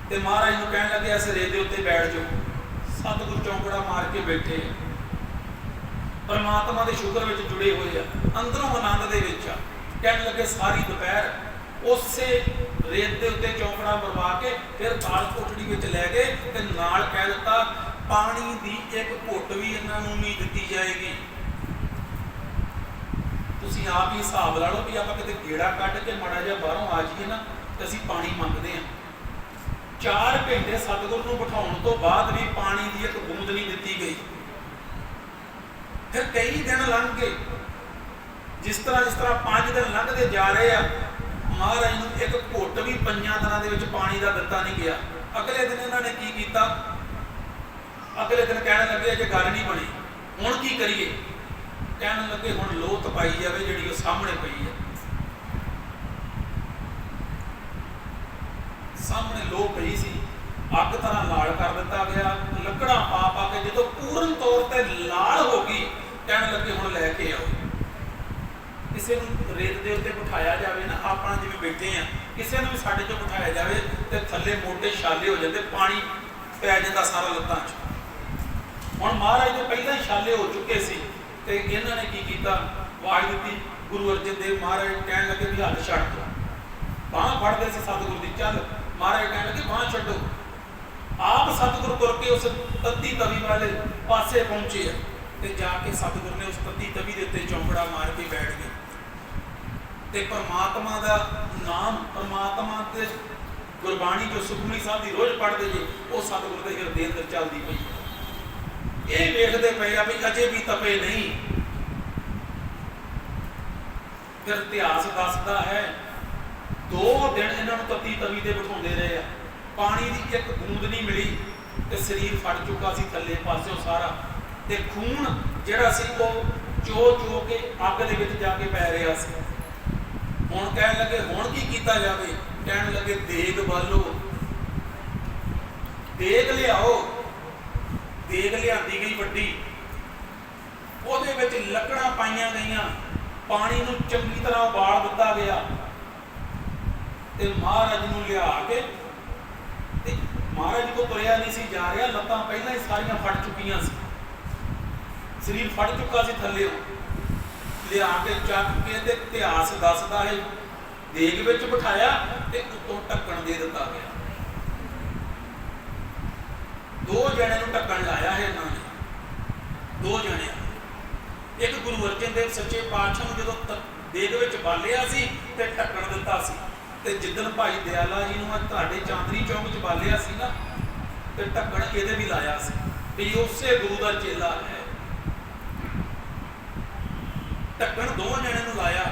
ਤੇ ਮਹਾਰਾਜ ਨੂੰ ਕਹਿਣ ਲੱਗੇ ਇਸ ਰੇਤ ਦੇ ਉੱਤੇ ਬੈਠ ਜਾਓ। ਸਤਿਗੁਰੂ ਚੌਂਕੜਾ ਮਾਰ ਕੇ ਬੈਠੇ, ਪਰਮਾਤਮਾ ਦੇ ਸ਼ੁਕਰ ਵਿੱਚ ਜੁੜੇ ਹੋਏ ਆ, ਅੰਦਰੋਂ ਆਨੰਦ ਦੇ ਵਿੱਚ ਆ। ਕਹਿਣ ਲੱਗੇ ਸਾਰੀ ਦੁਪਹਿਰ ਉਸੇ ਰੇਤ ਦੇ ਉੱਤੇ ਚੌਂਕੜਾ ਮਰਵਾ ਕੇ ਫਿਰ ਕਾਲ ਕੋਠੜੀ ਵਿੱਚ ਲੈ ਗਏ ਤੇ ਨਾਲ ਕਹਿ ਦਿੱਤਾ ਪਾਣੀ ਦੀ ਇੱਕ ਘੁੱਟ ਵੀ ਇਹਨਾਂ ਨੂੰ ਨਹੀਂ ਦਿੱਤੀ ਜਾਏਗੀ। ਤੁਸੀਂ ਆਪ ਹੀ ਹਿਸਾਬ ਲਾ ਲਓ ਵੀ ਆਪਾਂ ਕਿਤੇ ਗੇੜਾ ਕੱਢ ਕੇ ਮਾੜਾ ਜਿਹਾ ਬਾਹਰੋਂ ਆ ਜਾਈਏ ਨਾ ਤੇ ਅਸੀਂ ਪਾਣੀ ਮੰਗਦੇ ਹਾਂ। 4 ਘੰਟੇ ਸਤਿਗੁਰੂ ਨੂੰ ਬਿਠਾਉਣ ਤੋਂ ਬਾਅਦ ਵੀ ਪਾਣੀ ਦੀ ਇੱਕ ਬੂੰਦ ਨਹੀਂ ਦਿੱਤੀ ਗਈ। ਫਿਰ ਕਈ ਦਿਨ ਲੰਘ ਗਏ, ਜਿਸ ਤਰ੍ਹਾਂ 5 ਦਿਨ ਲੰਘਦੇ ਜਾ ਰਹੇ ਆ, ਮਹਾਰਾਜ ਨੂੰ ਇੱਕ ਘੁੱਟ ਵੀ 5 ਦਿਨਾਂ ਦੇ ਵਿੱਚ ਪਾਣੀ ਦਾ ਦਿੱਤਾ ਨਹੀਂ ਗਿਆ। ਅਗਲੇ ਦਿਨ ਇਹਨਾਂ ਨੇ ਕੀ ਕੀਤਾ, ਅਗਲੇ ਦਿਨ ਕਹਿਣ ਲੱਗੇ ਜੇ ਗੱਲ ਨਹੀਂ ਬਣੀ ਹੁਣ ਕੀ ਕਰੀਏ। ਕਹਿਣ ਲੱਗੇ ਹੁਣ ਲੋਹ ਤਪਾਈ ਜਾਵੇ ਜਿਹੜੀ ਉਹ ਸਾਹਮਣੇ ਪਈ ਹੈ। ਸਾਹਮਣੇ ਲੋਹ ਪਈ ਸੀ, ਅੱਗ ਤਰ੍ਹਾਂ ਲਾਲ ਕਰ ਦਿੱਤਾ ਗਿਆ। ਲੱਕੜਾਂ ਪਾ ਪਾ ਕੇ ਜਦੋਂ ਪੂਰਨ ਤੌਰ ਤੇ ਲਾਲ ਹੋ ਗਈ, ਕਹਿਣ ਲੱਗੇ ਹੁਣ ਲੈ ਕੇ ਆਓ। ਕਿਸੇ ਨੂੰ ਰੇਤ ਦੇ ਉੱਤੇ ਬਿਠਾਇਆ ਜਾਵੇ ਨਾ, ਆਪਣਾ ਜਿਵੇਂ ਬੈਠੇ ਆ, ਕਿਸੇ ਨੂੰ ਵੀ ਸਾਡੇ ਚੋਂ ਬਿਠਾਇਆ ਜਾਵੇ ਤੇ ਥੱਲੇ ਮੋਢੇ ਛਾਲੇ ਹੋ ਜਾਂਦੇ, ਪਾਣੀ ਪੈ ਜਾਂਦਾ ਸਾਰਾ ਲੱਤਾਂ 'ਚ। ਹੁਣ ਮਹਾਰਾਜ ਦੇ ਪਹਿਲਾਂ ਹੀ ਛਾਲੇ ਹੋ ਚੁੱਕੇ ਸੀ ਤੇ ਇਹਨਾਂ ਨੇ ਕੀ ਕੀਤਾ, ਆਵਾਜ਼ ਦਿੱਤੀ। ਗੁਰੂ ਅਰਜਨ ਦੇਵ ਮਹਾਰਾਜ ਕਹਿਣ ਲੱਗੇ ਵੀ ਹੱਥ ਛੱਡ ਦਿਓ। ਬਾਂਹ ਫੜਦੇ ਸੀ ਸਤਿਗੁਰੂ ਦੀ, ਚੱਲ। ਮਹਾਰਾਜ ਕਹਿਣ ਲੱਗੇ ਬਾਂਹ ਛੱਡੋ। ਆਪ ਸਤਿਗੁਰੂ ਤੁਰ ਕੇ ਉਸ ਤੱਤੀ ਤਵੀ ਵਾਲੇ ਪਾਸੇ ਪਹੁੰਚੇ ਤੇ ਜਾ ਕੇ ਸਤਿਗੁਰੂ ਨੇ ਉਸ ਤੱਤੀ ਤਵੀ ਦੇ ਉੱਤੇ ਚੌਂਕੜਾ ਮਾਰ ਕੇ ਬੈਠ ਗਏ ਤੇ ਪਰਮਾਤਮਾ ਦਾ ਨਾਮ, ਪਰਮਾਤਮਾ ਤੇ ਗੁਰਬਾਣੀ ਜੋ ਸੁਖਮਨੀ ਸਾਹਿਬ ਦੀ ਰੋਜ਼ ਪੜ੍ਹਦੇ ਜੇ, ਉਹ ਸਤਿਗੁਰੂ ਦੇ ਹਿਰਦੇ ਅੰਦਰ ਚੱਲਦੀ ਪਈ। ਇਹ ਵੇਖਦੇ ਪਏ ਆ ਵੀ ਅਜੇ ਵੀ ਤਪੇ ਨਹੀਂ। ਫਿਰ ਇਤਿਹਾਸ ਦੱਸਦਾ ਹੈ 2 ਦਿਨ ਇਹਨਾਂ ਨੂੰ ਤੱਤੀ ਤਵੀ ਤੇ ਬਿਠਾਉਂਦੇ ਰਹੇ ਆ, ਪਾਣੀ ਦੀ ਇੱਕ ਬੂੰਦ ਨਹੀਂ ਮਿਲੀ ਤੇ ਸਰੀਰ ਫਟ ਚੁੱਕਾ ਸੀ ਥੱਲੇ ਪਾਸਿਓਂ ਸਾਰਾ, ਤੇ ਖੂਨ ਜਿਹੜਾ ਸੀ ਉਹ ਚੋ ਕੇ ਅੱਗ ਦੇ ਵਿੱਚ ਜਾ ਕੇ ਪੈ ਰਿਹਾ ਸੀ। ਹੁਣ ਕਹਿਣ ਲੱਗੇ ਹੁਣ ਕੀ ਕੀਤਾ ਜਾਵੇ। ਕਹਿਣ ਲੱਗੇ ਦੇਗ ਬਾਲੋ, ਦੇਗ ਲਿਆਓ। ਦੇਗ ਲਿਆਂਦੀ ਗਈ ਵੱਡੀ, ਉਹਦੇ ਵਿੱਚ ਲੱਕੜਾਂ ਪਾਈਆਂ ਗਈਆਂ, ਪਾਣੀ ਨੂੰ ਚੰਗੀ ਤਰ੍ਹਾਂ ਉਬਾਲ ਦਿੱਤਾ ਗਿਆ ਤੇ ਮਹਾਰਾਜ ਨੂੰ ਲਿਆ ਕੇ, ਤੇ ਮਹਾਰਾਜ ਕੋ ਤੁਰਿਆ ਨਹੀਂ ਸੀ ਜਾ ਰਿਹਾ, ਲੱਤਾਂ ਪਹਿਲਾਂ ਹੀ ਸਾਰੀਆਂ ਫਟ ਚੁੱਕੀਆਂ ਸੀ, ਸਰੀਰ ਫਟ ਚੁੱਕਾ ਸੀ ਥੱਲੇ। ਲਿਆ ਕੇ ਚੱਕ ਕੇ ਤੇ ਇਤਿਹਾਸ ਦੱਸਦਾ ਹੈ ਦੇਗ ਵਿੱਚ ਬਿਠਾਇਆ ਤੇ ਉੱਤੋਂ ਢੱਕਣ ਦੇ ਦਿੱਤਾ ਗਿਆ। 2 ਜਣੇ ਨੂੰ ਢੱਕਣ ਲਾਇਆ ਹੈ ਇਹਨਾਂ ਨੇ, 2 ਜਣੇ। ਇੱਕ ਗੁਰੂ ਅਰਜਨ ਦੇਵ ਸੱਚੇ ਪਾਤਸ਼ਾਹ ਨੂੰ ਜਦੋਂ ਦੇਗ ਵਿੱਚ ਬਾਲਿਆ ਸੀ ਤੇ ਢੱਕਣ ਦਿੱਤਾ ਸੀ, ਤੇ ਜਿੱਦਣ ਭਾਈ ਦਿਆਲਾ ਜੀ ਨੂੰ ਤੁਹਾਡੇ ਚਾਂਦਨੀ ਚੌਂਕ 'ਚ ਬਾਲਿਆ ਸੀ ਨਾ, ਤੇ ਢੱਕਣ ਇਹਦੇ ਵੀ ਲਾਇਆ ਸੀ ਵੀ ਉਸੇ ਗੁਰੂ ਦਾ ਚੇਲਾ ਹੈ। ਢੱਕਣ 2 ਜਣੇ ਨੂੰ ਲਾਇਆ।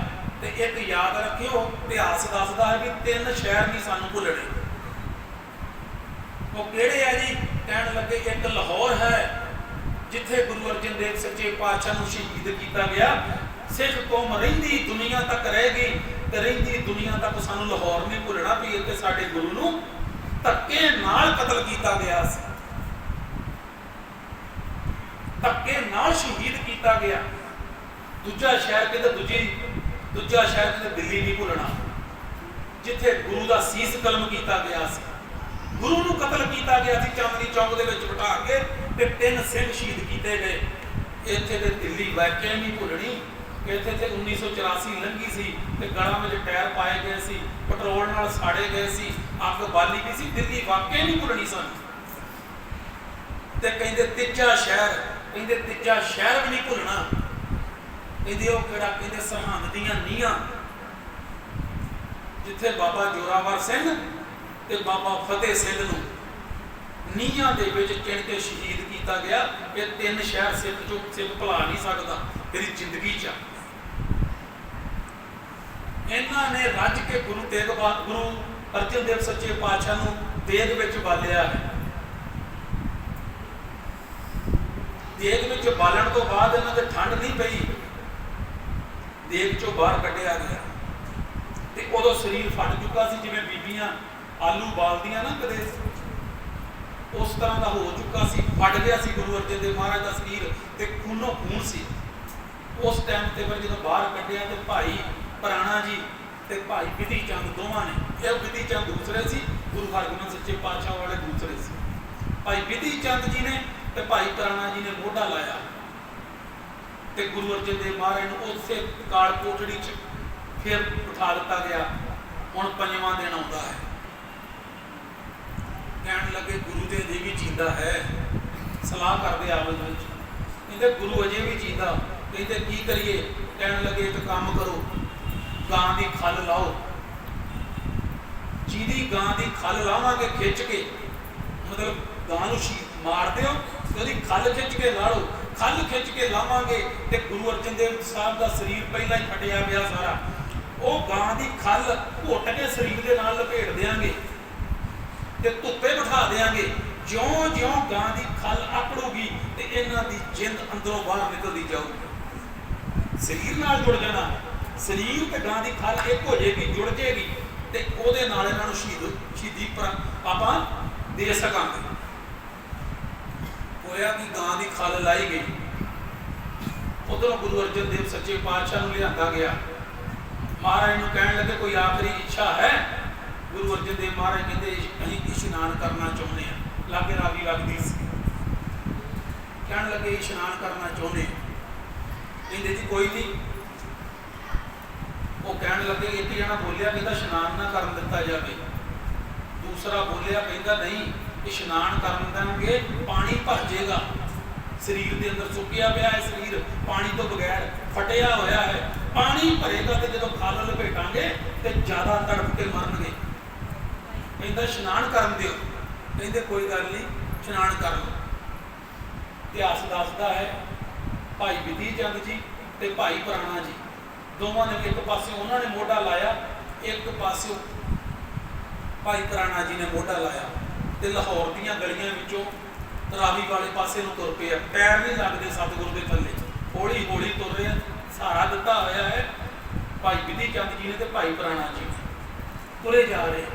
ਤੇ ਇੱਕ ਯਾਦ ਰੱਖਿਓ, ਇਤਿਹਾਸ ਦੱਸਦਾ ਹੈ ਵੀ 3 ਸ਼ਹਿਰ ਨਹੀਂ ਸਾਨੂੰ ਭੁੱਲਣੇ। ਉਹ ਕਿਹੜੇ ਆ ਜੀ? ਕਹਿਣ ਲੱਗੇ ਇੱਕ ਲਾਹੌਰ ਹੈ ਜਿੱਥੇ ਗੁਰੂ ਅਰਜਨ ਦੇਵ ਸੱਚੇ ਪਾਤਸ਼ਾਹ ਨੂੰ ਸ਼ਹੀਦ ਕੀਤਾ ਗਿਆ। ਸਿੱਖ ਕੌਮ ਰਹਿੰਦੀ ਦੁਨੀਆ ਤੱਕ ਰਹੇਗੀ ਤੇ ਰਹਿੰਦੀ ਦੁਨੀਆ ਤੱਕ ਸਾਨੂੰ ਲਾਹੌਰ ਨਹੀਂ ਭੁੱਲਣਾ ਵੀ ਇੱਥੇ ਸਾਡੇ ਗੁਰੂ ਨੂੰ ਧੱਕੇ ਨਾਲ ਕਤਲ ਕੀਤਾ ਗਿਆ ਸੀ, ਧੱਕੇ ਨਾਲ ਸ਼ਹੀਦ ਕੀਤਾ ਗਿਆ। ਦੂਜਾ ਸ਼ਹਿਰ ਕਹਿੰਦੇ ਦੂਜਾ ਸ਼ਹਿਰ ਕਹਿੰਦੇ ਦਿੱਲੀ ਨਹੀਂ ਭੁੱਲਣਾ, ਜਿੱਥੇ ਗੁਰੂ ਦਾ ਸੀਸ ਕਲਮ ਕੀਤਾ ਗਿਆ ਸੀ, ਗੁਰੂ ਨੂੰ ਕਤਲ ਕੀਤਾ ਗਿਆ ਸੀ ਚਾਂਦਨੀ ਚੌਕ ਦੇ ਵਿੱਚ ਬਿਠਾ ਕੇ ਤੇ 3 ਸਿੰਘ ਸ਼ਹੀਦ ਕੀਤੇ ਗਏ। ਇੱਥੇ ਤੇ ਦਿੱਲੀ ਵਾਕਿਆ ਨਹੀਂ ਭੁੱਲਣੀ। ਇੱਥੇ ਤੇ 1984 ਲੰਘੀ ਸੀ ਤੇ ਗਲਾਂ ਵਿੱਚ ਟਾਇਰ ਪਾਏ ਗਏ ਸੀ, ਪੈਟਰੋਲ ਨਾਲ ਸਾੜੇ ਗਏ ਸੀ, ਅੱਗ ਬਾਲੀ ਗਈ ਸੀ। ਦਿੱਲੀ ਵਾਕਿਆ ਨਹੀਂ ਭੁੱਲਣੀ ਸਾਨੂੰ। ਤੇ ਕਹਿੰਦੇ ਤੀਜਾ ਸ਼ਹਿਰ, ਕਹਿੰਦੇ ਤੀਜਾ ਸ਼ਹਿਰ ਵੀ ਨਹੀਂ ਭੁੱਲਣਾ। ਕਹਿੰਦੇ ਉਹ ਕਿਹੜਾ? ਕਹਿੰਦੇ ਸਰਹੰਦ ਦੀਆਂ ਨੀਹਾਂ, ਜਿੱਥੇ ਬਾਬਾ ਜੋਰਾਵਰ ਸਿੰਘ ਤੇ ਬਾਬਾ ਫਤਿਹ ਸਿੰਘ ਨੂੰ ਨੀਹਾਂ ਦੇ ਵਿੱਚ ਚਿਣ ਕੇ ਸ਼ਹੀਦ ਕੀਤਾ ਗਿਆ। ਇਹ ਤਿੰਨ ਸ਼ਹਿਰ ਸਿੱਖ ਭੁਲਾ ਨਹੀਂ ਸਕਦਾ ਤੇਰੀ ਜ਼ਿੰਦਗੀ 'ਚ। ਇਹਨਾਂ ਨੇ ਰੱਜ ਕੇ ਗੁਰੂ ਅਰਜਨ ਦੇਵ ਸੱਚੇ ਪਾਤਸ਼ਾਹ ਨੂੰ ਦੇਗ ਵਿੱਚ ਬਾਲਿਆ ਹੈ। ਦੇਗ ਵਿੱਚ ਬਾਲਣ ਤੋਂ ਬਾਅਦ ਇਹਨਾਂ ਦੇ ਠੰਡ ਨਹੀਂ ਪਈ, ਦੇਗ ਚੋਂ ਬਾਹਰ ਕੱਢਿਆ ਗਿਆ ਤੇ ਉਦੋਂ ਸਰੀਰ ਫਟ ਚੁੱਕਾ ਸੀ, ਜਿਵੇਂ ਬੀਬੀਆਂ ਆਲੂ ਬਾਲਦੀਆਂ ਨਾ ਕਦੇ, ਉਸ ਤਰ੍ਹਾਂ ਦਾ ਹੋ ਚੁੱਕਾ ਸੀ, ਫਟ ਗਿਆ ਸੀ ਗੁਰੂ ਅਰਜਨ ਦੇਵ ਮਹਾਰਾਜ ਦਾ ਸਰੀਰ ਤੇ ਖੂਨੋਂ ਖੂਨ ਸੀ। ਉਸ ਟਾਈਮ ਤੇ ਫਿਰ ਜਦੋਂ ਬਾਹਰ ਕੱਢਿਆ ਤੇ ਭਾਈ ਪ੍ਰਾਣਾ ਜੀ ਤੇ ਭਾਈ ਬਿਧੀ ਚੰਦ ਦੋਵਾਂ ਨੇ, ਇਹ ਬਿਧੀ ਚੰਦ ਦੂਸਰੇ ਸੀ, ਗੁਰੂ ਹਰਗੋਬਿੰਦ ਸੱਚੇ ਪਾਤਸ਼ਾਹ ਵਾਲੇ ਦੂਸਰੇ ਸੀ। ਭਾਈ ਬਿਧੀ ਚੰਦ ਜੀ ਨੇ ਤੇ ਭਾਈ ਪ੍ਰਾਣਾ ਜੀ ਨੇ ਮੋਢਾ ਲਾਇਆ ਤੇ ਗੁਰੂ ਅਰਜਨ ਦੇਵ ਮਹਾਰਾਜ ਨੂੰ ਉਸੇ ਕਾਲ ਕੋਠੜੀ 'ਚ ਫਿਰ ਬਿਠਾ ਦਿੱਤਾ ਗਿਆ। ਹੁਣ ਪੰਜਵਾਂ ਦਿਨ ਆਉਂਦਾ ਹੈ। ਕਹਿਣ ਲੱਗੇ ਗੁਰੂ ਦੇ ਅਜੇ ਵੀ ਜੀਂਦਾ ਹੈ। ਸਲਾਹ ਕਰਦੇ ਆਪਸ ਵਿੱਚ, ਕਹਿੰਦੇ ਗੁਰੂ ਅਜੇ ਵੀ ਜੀਂਦਾ, ਕਹਿੰਦੇ ਕੀ ਕਰੀਏ? ਕਹਿਣ ਲੱਗੇ ਇੱਕ ਕੰਮ ਕਰੋ, ਗਾਂ ਦੀ ਖੱਲ ਲਾਓ। ਜਿਹਦੀ ਗਾਂ ਦੀ ਖੱਲ ਲਾਵਾਂਗੇ ਖਿੱਚ ਕੇ, ਮਤਲਬ ਗਾਂ ਨੂੰ ਮਾਰ ਦਿਓ ਤੇ ਉਹਦੀ ਖੱਲ ਖਿੱਚ ਕੇ ਲਾ ਲਓ। ਖੱਲ ਖਿੱਚ ਕੇ ਲਾਵਾਂਗੇ ਤੇ ਗੁਰੂ ਅਰਜਨ ਦੇਵ ਸਾਹਿਬ ਦਾ ਸਰੀਰ ਪਹਿਲਾਂ ਹੀ ਫਟਿਆ ਪਿਆ ਸਾਰਾ, ਉਹ ਗਾਂ ਦੀ ਖੱਲ ਘੁੱਟ ਕੇ ਸਰੀਰ ਦੇ ਨਾਲ ਲਪੇਟ ਦਿਆਂਗੇ ਤੇ ਧੁੱਪੇ ਬਿਠਾ ਦਿਆਂਗੇ। ਜਿਉਂ-ਜਿਉਂ ਗਾਂ ਦੀ ਖੱਲ ਆਕੜੂਗੀ ਤੇ ਇਹਨਾਂ ਦੀ ਜਿੰਦ ਅੰਦਰੋਂ ਬਾਹਰ ਨਿਕਲਦੀ ਜਾਊਗੀ। ਸਰੀਰ ਨਾਲ ਜੁੜ ਜਾਣਾ, ਸਰੀਰ ਤੇ ਗਾਂ ਦੀ ਖੱਲ ਇੱਕ ਹੋ ਜਾਏਗੀ, ਜੁੜ ਜਾਏਗੀ ਤੇ ਉਹਦੇ ਨਾਲ ਇਹਨਾਂ ਨੂੰ ਸ਼ਹੀਦੀ ਆਪਾਂ ਦੇ ਸਕਾਂਗੇ। ਹੋਇਆ ਕਿ ਗਾਂ ਦੀ ਖੱਲ ਲਾਈ ਗਈ, ਉਧਰੋਂ ਗੁਰੂ ਅਰਜਨ ਦੇਵ ਸੱਚੇ ਪਾਤਸ਼ਾਹ ਨੂੰ ਲਿਆਂਦਾ ਗਿਆ। ਮਹਾਰਾਜ ਨੂੰ ਕਹਿਣ ਲੱਗੇ ਕੋਈ ਆਖਰੀ ਇੱਛਾ ਹੈ? ਗੁਰੂ ਅਰਜਨ ਦੇਵ ਮਹਾਰਾਜ ਕਹਿੰਦੇ ਅਸੀਂ ਇਸ਼ਨਾਨ ਕਰਨਾ ਚਾਹੁੰਦੇ ਹਾਂ। ਲਾਗੇ ਰਾਵੀ ਲੱਗਦੀ ਸੀ, ਕਹਿਣ ਲੱਗੇ ਇਸ਼ਨਾਨ ਕਰਨਾ ਚਾਹੁੰਦੇ ਹਾਂ। ਕਹਿੰਦੇ ਜੀ ਕੋਈ ਨਹੀਂ। ਉਹ ਕਹਿਣ ਲੱਗੇ, ਇੱਕ ਜਣਾ ਬੋਲਿਆ ਕਹਿੰਦਾ ਇਸ਼ਨਾਨ ਨਾ ਕਰਨ ਦਿੱਤਾ ਜਾਵੇ, ਦੂਸਰਾ ਬੋਲਿਆ ਕਹਿੰਦਾ ਨਹੀਂ ਇਸ਼ਨਾਨ ਕਰਨ ਦੇਣਗੇ ਪਾਣੀ ਭਰ ਜਾਏਗਾ, ਸਰੀਰ ਦੇ ਅੰਦਰ ਸੁੱਕਿਆ ਪਿਆ ਹੈ ਸਰੀਰ, ਪਾਣੀ ਤੋਂ ਬਗੈਰ ਫਟਿਆ ਹੋਇਆ ਹੈ, ਪਾਣੀ ਭਰੇਗਾ ਤੇ ਜਦੋਂ ਖੱਲ ਲਪੇਟਾਂਗੇ ਤੇ ਜ਼ਿਆਦਾ ਤੜਫ ਕੇ ਮਰਨਗੇ। ਕਹਿੰਦਾ ਇਸ਼ਨਾਨ ਕਰਨ ਦਿਓ। ਕਹਿੰਦੇ ਕੋਈ ਗੱਲ ਨਹੀਂ ਇਸ਼ਨਾਨ ਕਰ ਲਓ। ਇਤਿਹਾਸ ਦੱਸਦਾ ਹੈ ਭਾਈ ਬਿਧੀ ਚੰਦ ਜੀ ਤੇ ਭਾਈ ਪ੍ਰਾਣਾ ਜੀ ਦੋਵਾਂ ਨੇ ਇੱਕ ਪਾਸੇ ਉਹਨਾਂ ਨੇ ਮੋਢਾ ਲਾਇਆ, ਇੱਕ ਪਾਸੇ ਭਾਈ ਪ੍ਰਾਣਾ ਜੀ ਨੇ ਮੋਢਾ ਲਾਇਆ ਤੇ ਲਾਹੌਰ ਦੀਆਂ ਗਲੀਆਂ ਵਿੱਚੋਂ ਰਾਵੀ ਵਾਲੇ ਪਾਸੇ ਨੂੰ ਤੁਰ ਪਏ। ਪੈਰ ਨਹੀਂ ਲੱਗਦੇ ਸਤਿਗੁਰੂ ਦੇ ਥੱਲੇ, ਹੌਲੀ ਹੌਲੀ ਤੁਰ ਰਹੇ। ਸਹਾਰਾ ਦਿੱਤਾ ਹੋਇਆ ਹੈ ਭਾਈ ਬਿਧੀ ਚੰਦ ਜੀ ਨੇ ਤੇ ਭਾਈ ਪ੍ਰਾਣਾ ਜੀ ਨੇ, ਤੁਰੇ ਜਾ ਰਹੇ।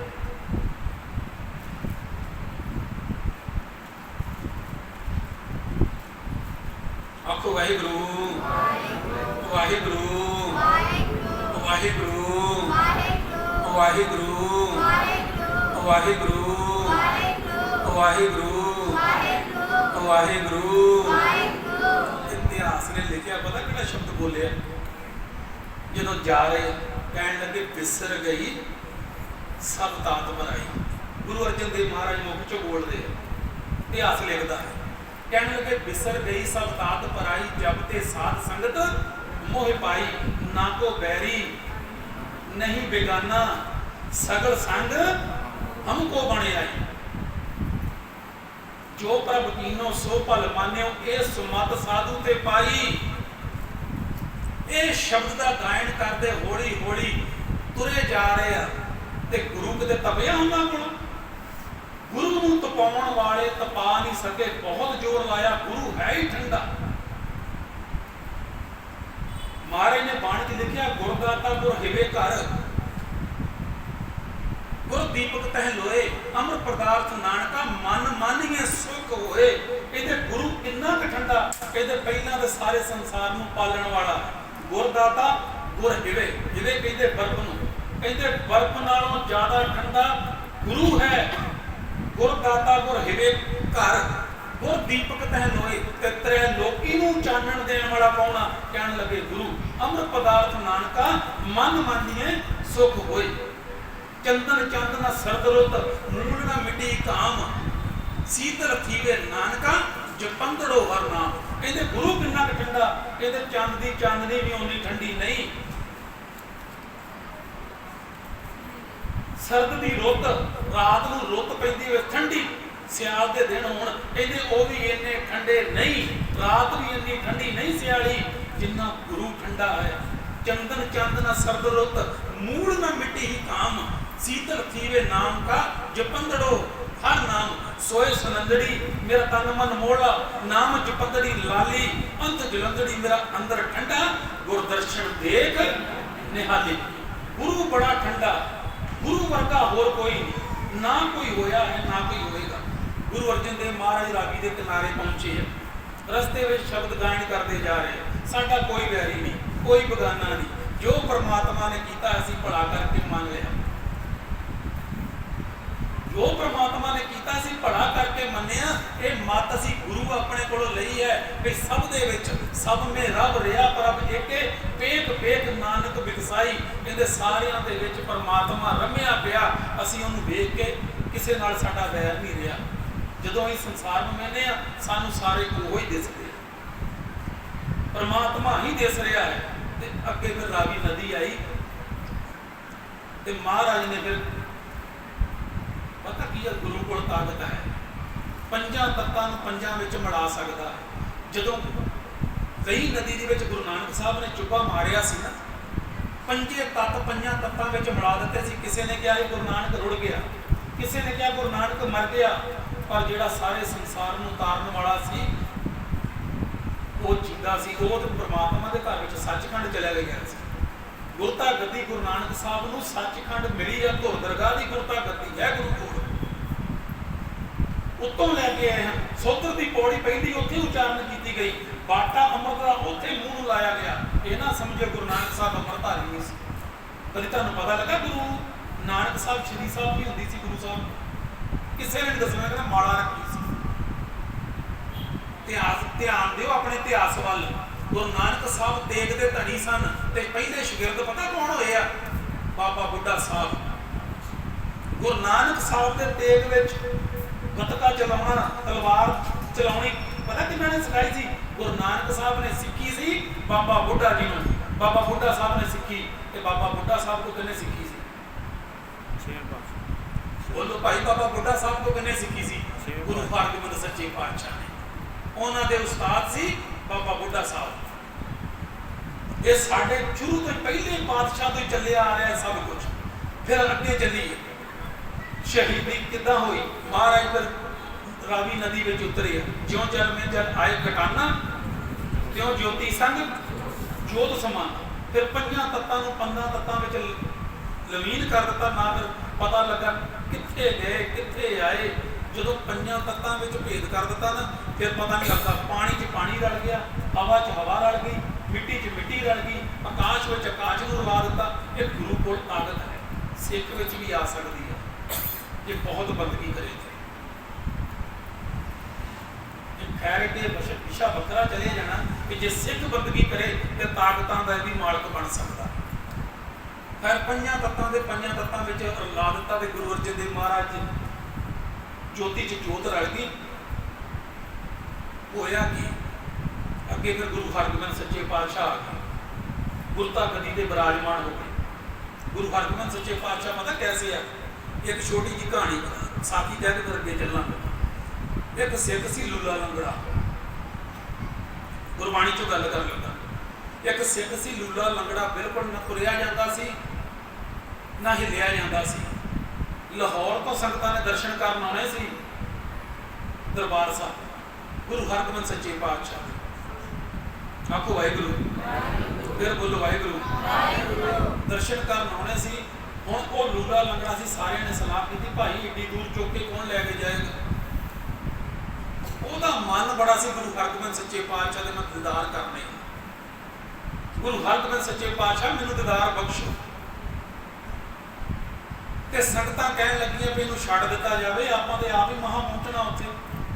ਆਖੋ ਵਾਹਿਗੁਰੂ ਵਾਹਿਗੁਰੂ ਵਾਹਿਗੁਰੂ ਵਾਹਿਗੁਰੂ ਵਾਹਿਗੁਰੂ ਵਾਹਿਗੁਰੂ ਵਾਹਿਗੁਰੂ। ਇਤਿਹਾਸ ਨੇ ਲਿਖਿਆ, ਪਤਾ ਕਿਹੜਾ ਸ਼ਬਦ ਬੋਲਿਆ ਜਦੋਂ ਜਾ ਰਹੇ? ਕਹਿਣ ਲੱਗੇ ਬਿਸਰ ਗਈ ਸਭ ਤਾਤ ਬਰਾਈ। ਗੁਰੂ ਅਰਜਨ ਦੇਵ ਮਹਾਰਾਜ ਮੁਖ ਚੋਂ ਬੋਲਦੇ ਆ, ਇਤਿਹਾਸ ਲਿਖਦਾ ਹੈ। ਕਹਿਣ ਲੱਗੇ ਬਿਸਰ ਗਈ ਸਭ ਤਾਤ ਪਰਾਈ, ਜਬ ਤੇ ਸਾਧ ਸੰਗਤ ਮੋਹ ਪਾਈ, ਨਾ ਕੋ ਬੈਰੀ ਨਹੀਂ ਬੇਗਾਨਾ, ਸਗਲ ਸੰਗ ਹਮਕੋ ਬਣੇ ਆਈ। ਜੋ ਪ੍ਰਭ ਕੀਨੋ ਸੋ ਭਲ ਮਾਨਿਓ, ਇਹ ਸੁਮਤ ਸਾਧੂ ਤੇ ਪਾਈ। ਇਹ ਸ਼ਬਦ ਦਾ ਗਾਇਨ ਕਰਦੇ ਹੌਲੀ ਹੌਲੀ ਤੁਰੇ ਜਾ ਰਹੇ ਆ ਤੇ ਗੁਰੂ ਕਿਤੇ ਤਪਿਆ ਉਹਨਾਂ ਕੋਲ? ਗੁਰੂ ਨੂੰ ਤਪਾਉਣ ਵਾਲੇ ਤਪਾ ਨਹੀਂ ਸਕੇ, ਬਹੁਤ ਜ਼ੋਰ ਲਾਇਆ, ਗੁਰੂ ਹੈ ਹੀ ਠੰਡਾ। ਮਹਾਰਾਜ ਨੇ ਬਾਣੀ 'ਚ ਲਿਖਿਆ, ਗੁਰਦਾਤਾ ਗੁਰ ਹਿਵੇ ਘਰ, ਗੁਰ ਦੀਪਕ ਤਹਿ ਲੋਏ, ਅੰਮ੍ਰਿਤ ਪਦਾਰਥ ਨਾਨਕਾ ਮਨ ਮਾਨੀਏ ਸੁਖ ਹੋਏ। ਇਹਦੇ ਗੁਰੂ ਕਿੰਨਾ ਕੁ ਠੰਡਾ, ਇਹਦੇ ਪਹਿਲਾਂ ਦੇ ਸਾਰੇ ਸੰਸਾਰ ਨੂੰ ਪਾਲਣ ਵਾਲਾ। ਗੁਰਦਾਤਾ ਗੁਰ ਹਿਵੇ, ਹਿਵੇ ਕਹਿੰਦੇ ਬਰਫ਼ ਨੂੰ, ਕਹਿੰਦੇ ਬਰਫ਼ ਨਾਲੋਂ ਜ਼ਿਆਦਾ ਠੰਡਾ ਗੁਰੂ ਹੈ। ਗੁਰਦਾਤਾ ਗੁਰ ਹਿਵੇ ਘਰ, ਗੁਰ ਦੀਪਕ ਤਹਿ ਲੋਏ, ਤੇ ਤ੍ਰੈ ਲੋਕੀ ਨੂੰ ਚਾਨਣ ਦੇਣ ਵਾਲਾ ਕੌਣਾ? ਕਹਿਣ ਲੱਗੇ ਗੁਰੂ। ਅੰਮ੍ਰਿਤ ਪਦਾਰਥ ਨਾਨਕਾ ਮਨ ਮਾਨੀਏ ਸੁਖ ਹੋਏ। ਚੰਦਨ ਚੰਦ ਨਾ ਸਰਦ ਰੁੱਤ, ਮੂਲ ਨਾ ਮਿੱਟੀ ਕਾਮ, ਸੀਤਲ ਥੀਵੇ ਨਾਨਕਾ ਜਪੰਦੜੋ ਹਰ ਨਾਮ। ਕਹਿੰਦੇ ਗੁਰੂ ਕਿੰਨਾ ਕੁ ਠੰਡਾ, ਕਹਿੰਦੇ ਚੰਦ ਦੀ ਚਾਂਦਨੀ ਵੀ ਓਨੀ ਠੰਡੀ ਨਹੀਂ। ਸਰਦ ਦੀ ਰੁੱਤ, ਰਾਤ ਨੂੰ ਰੁੱਤ ਪੈਂਦੀ ਹੋਵੇ ਠੰਡੀ, ਸਿਆਲ ਦੇ ਦਿਨ ਹੋਣ, ਕਹਿੰਦੇ ਉਹ ਵੀ ਇੰਨੇ ਠੰਡੇ ਨਹੀਂ, ਰਾਤ ਵੀ ਇੰਨੀ ਠੰਡੀ ਨਹੀਂ ਸਿਆਲੀ ਜਿੰਨਾ ਗੁਰੂ ਠੰਡਾ ਹੈ। ਚੰਦਨ ਚਾਂਦਨਾ ਸਰਦ ਰੁੱਤ, मूल न मिट्टी ही काम, शीतल थीवे नाम का जपंदड़ो हर नाम। सोए सुनंदड़ी मेरा तन मन मोड़ा, नाम जपंदड़ी लाली, अंत जलंदड़ी मेरा अंदर ठंडा, गुरदर्शन देख निहाली। गुरु बड़ा ठंडा, गुरु वर्गा होर कोई नहीं, ना कोई होया है ना कोई होएगा। गुरु अर्जन देव महाराज रावी के किनारे पहुंचे हैं, रस्ते में शब्द गायन करते जा रहे हैं, साडा कोई वैरी नहीं, कोई बगाना नहीं, जो परमात्मा ने किया असी भला करके मान लिया, जो परमात्मा ने किया असी भला करके मन्निया। ये मत असी गुरु अपने कोलों लई है कि सब दे विच सब में रब रिया प्रभ एके, पेख पेख नानक बिकसाई। कहते सारियां दे विच परमात्मा रमिया पिया, असी उहनूं वेख के किसे नाल साडा वैर नहीं रहा। जदों इस संसार में मैंने सानू सारे ओह ही दिसदे, परमात्मा ही दिस रहा है। ते अगे फिर रावी नदी आई ते महाराज ने फिर पता की है, गुरु कोल ताकत है, पंजा तत्तां नूं पंजां विच मिला सकदा है। जदों कई नदी दे विच गुरु नानक साहब ने चुब्बा मारिया सी ना, पंजे तत्त पंजां तत्तां विच मिला दित्ते सी। किसी ने कहा गुरु नानक रुड़ गया, किसी ने कहा गुरु नानक मर गया, पर जिहड़ा सारे संसार नूं तारन वाला सी वो जिंदा सी, वो तो परमात्मा के घर में सचखंड चला गया सी। गुरता गद्दी गुरु नानक साहब नूं सचखंड मिली है, धुर दरगाह की गुरता गद्दी है गुरु कोल, उत्तों लैके आए हैं। सोत्र की पौड़ी पहली उत्थे उच्चारण की गई, बाटा अमृत का उत्थे मूँह लाया गया। ये ना समझो गुरु नानक साहब अमृतधारी नहीं सी। कभी तुहानूं पता लगा गुरु नानक साहब श्री साहब भी होंदी सी, गुरु साहब किसी ने दसना कहना माड़ा रखी सी। इतिहास ध्यान दिओ अपने इतिहास वाल। गुरु नानक साहब तेग दे धनी सन ते पहले शागिर्द पता कौन होए आ? बाबा बुड्ढा साहब। गुरु नानक साहब दे तेग विच गतका चलाउणा, तलवार चलाउणी पता किन्हां ने सिखाई सी? गुरु नानक साहब ने सिक्खी सी बाबा बुड्ढा जी नूं। बाबा बुड्ढा साहब ने सिक्खी ते बाबा बुड्ढा साहब को किन्ने सिक्खी सी? बोलो भाई, बाबा बुड्ढा साहब को किन्ने सिक्खी सी? गुरु हरगोबिंद सच्चे पातशाह ने। उन्हां दे उस्ताद सी बाबा बुड्ढा साहब। ये साडे शुरू तो पहले पातशाह तो चले आ रहा है सब कुछ। फिर अगे चलीए, शहीदी किदां होई? महाराज फिर रावी नदी में उतरे, ज्यों जल में जल आए घटाना, त्यों ज्योति संग जोत समान। फिर पंजां तत्तां नूं 15 तत्तां विच लवीन कर दिता। ना फिर पता लगा कित्थे गए कित्थे आए। जो पंजां तत्तां विच भेद कर दिता ना, फिर पता नहीं लगता। पानी च पानी रल गया, हवा च हवा रल गई, मिट्टी च मिट्टी रल गई, आकाश विच आकाश नूं रला दिता। ये गुरु कोल ताकत है, सिख विच भी आ सकती है जे बहुत बंदगी करे। खैर के विशा बखरा चले जाना कि जे सिख बंदगी करे तो ताकतां दा भी मालक बन सकता। खैर पंजां तत्तां दे पंजां तत्तां विच रला दिता ते गुरु अर्जन देव महाराज जी ज्योति च जोत रल गई। होया कि अगे फिर गुरु हरगोबिंद सच्चे पातशाह आ गए, गुरता गद्दी ते विराजमान हो गए। गुरु हरगोबिंद सच्चे पातशाह पता कैसे है? एक छोटी जी कहानी साथी कह के अगे चलना। एक सिख सी लूला लंगड़ा, गुरबाणी चों गल कर लगा। एक सिख सी लूला लंगड़ा, बिल्कुल ना तुरिया जाता सी ना हिलिया जाता सी। लाहौर तो संगतां ने दर्शन करन आने सी दरबार साहब गुरु हरगोबिंद सच्चे पातशाह दे। आखो वाहिगुरू, फिर बोलो वाहिगुरू। दर्शन करन आने सी। हुण वो लूला लंगड़ा सी, सारियां ने सलाह की भाई एडी दूर चुक के कौन लैके जाएगा? ਉਹਦਾ मन बड़ा सी गुरु हरगोबिंद सच्चे पातशाह दे मैं दीदार करने। गुरु हरगोबिंद सच्चे पातशाह मैनूं दीदार बख्शो। ते संगतां कहन लगियां भी इहनूं छड्ड दित्ता जावे, आपां ते आप ही महा पहुंचना उत्थे,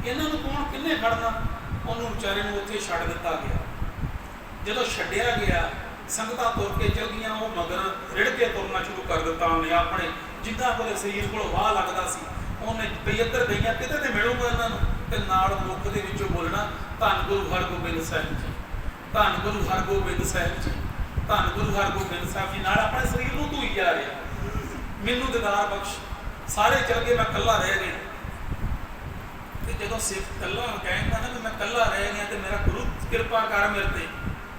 इन्हां नूं कौन किन्ने खड़ना? उहनूं विचारे नूं उत्थे छड्ड दित्ता गया। जदों छड्डिया गया, संगतां तुर के चल गईयां, वो मगर रिड़ के तुरना शुरू कर दित्ता। उहने अपने जिद्दां कोले शरीर कोल वाह लगदा सी, उहने भी इधर गईयां किते ते मिलूंगा इन्हां नूं, ਤੇ ਨਾਲ ਮੁੱਖ ਦੇ ਵਿੱਚੋਂ ਬੋਲਣਾ ਧੰਨ ਗੁਰੂ ਹਰਗੋਬਿੰਦ ਸਾਹਿਬ ਜੀ, ਧੰਨ ਗੁਰੂ ਹਰਗੋਬਿੰਦ ਸਾਹਿਬ ਜੀ, ਧੰਨ ਗੁਰੂ ਹਰਗੋਬਿੰਦ ਸਾਹਿਬ ਜੀ। ਨਾਲ ਆਪਣੇ ਸਰੀਰ ਨੂੰ ਧੋਈ ਜਾ ਰਿਹਾ, ਮੈਨੂੰ ਦੀਦਾਰ ਬਖਸ਼। ਸਾਰੇ ਚਲ ਗਏ, ਮੈਂ ਇਕੱਲਾ ਰਹਿ ਗਿਆ। ਤੇ ਜਦੋਂ ਸਿੱਖ ਇਕੱਲਾ ਕਹਿੰਦਾ ਨਾ ਵੀ ਮੈਂ ਇਕੱਲਾ ਰਹਿ ਗਿਆ ਤੇ ਮੇਰਾ ਗੁਰੂ ਕਿਰਪਾ ਕਰ ਮੇਰੇ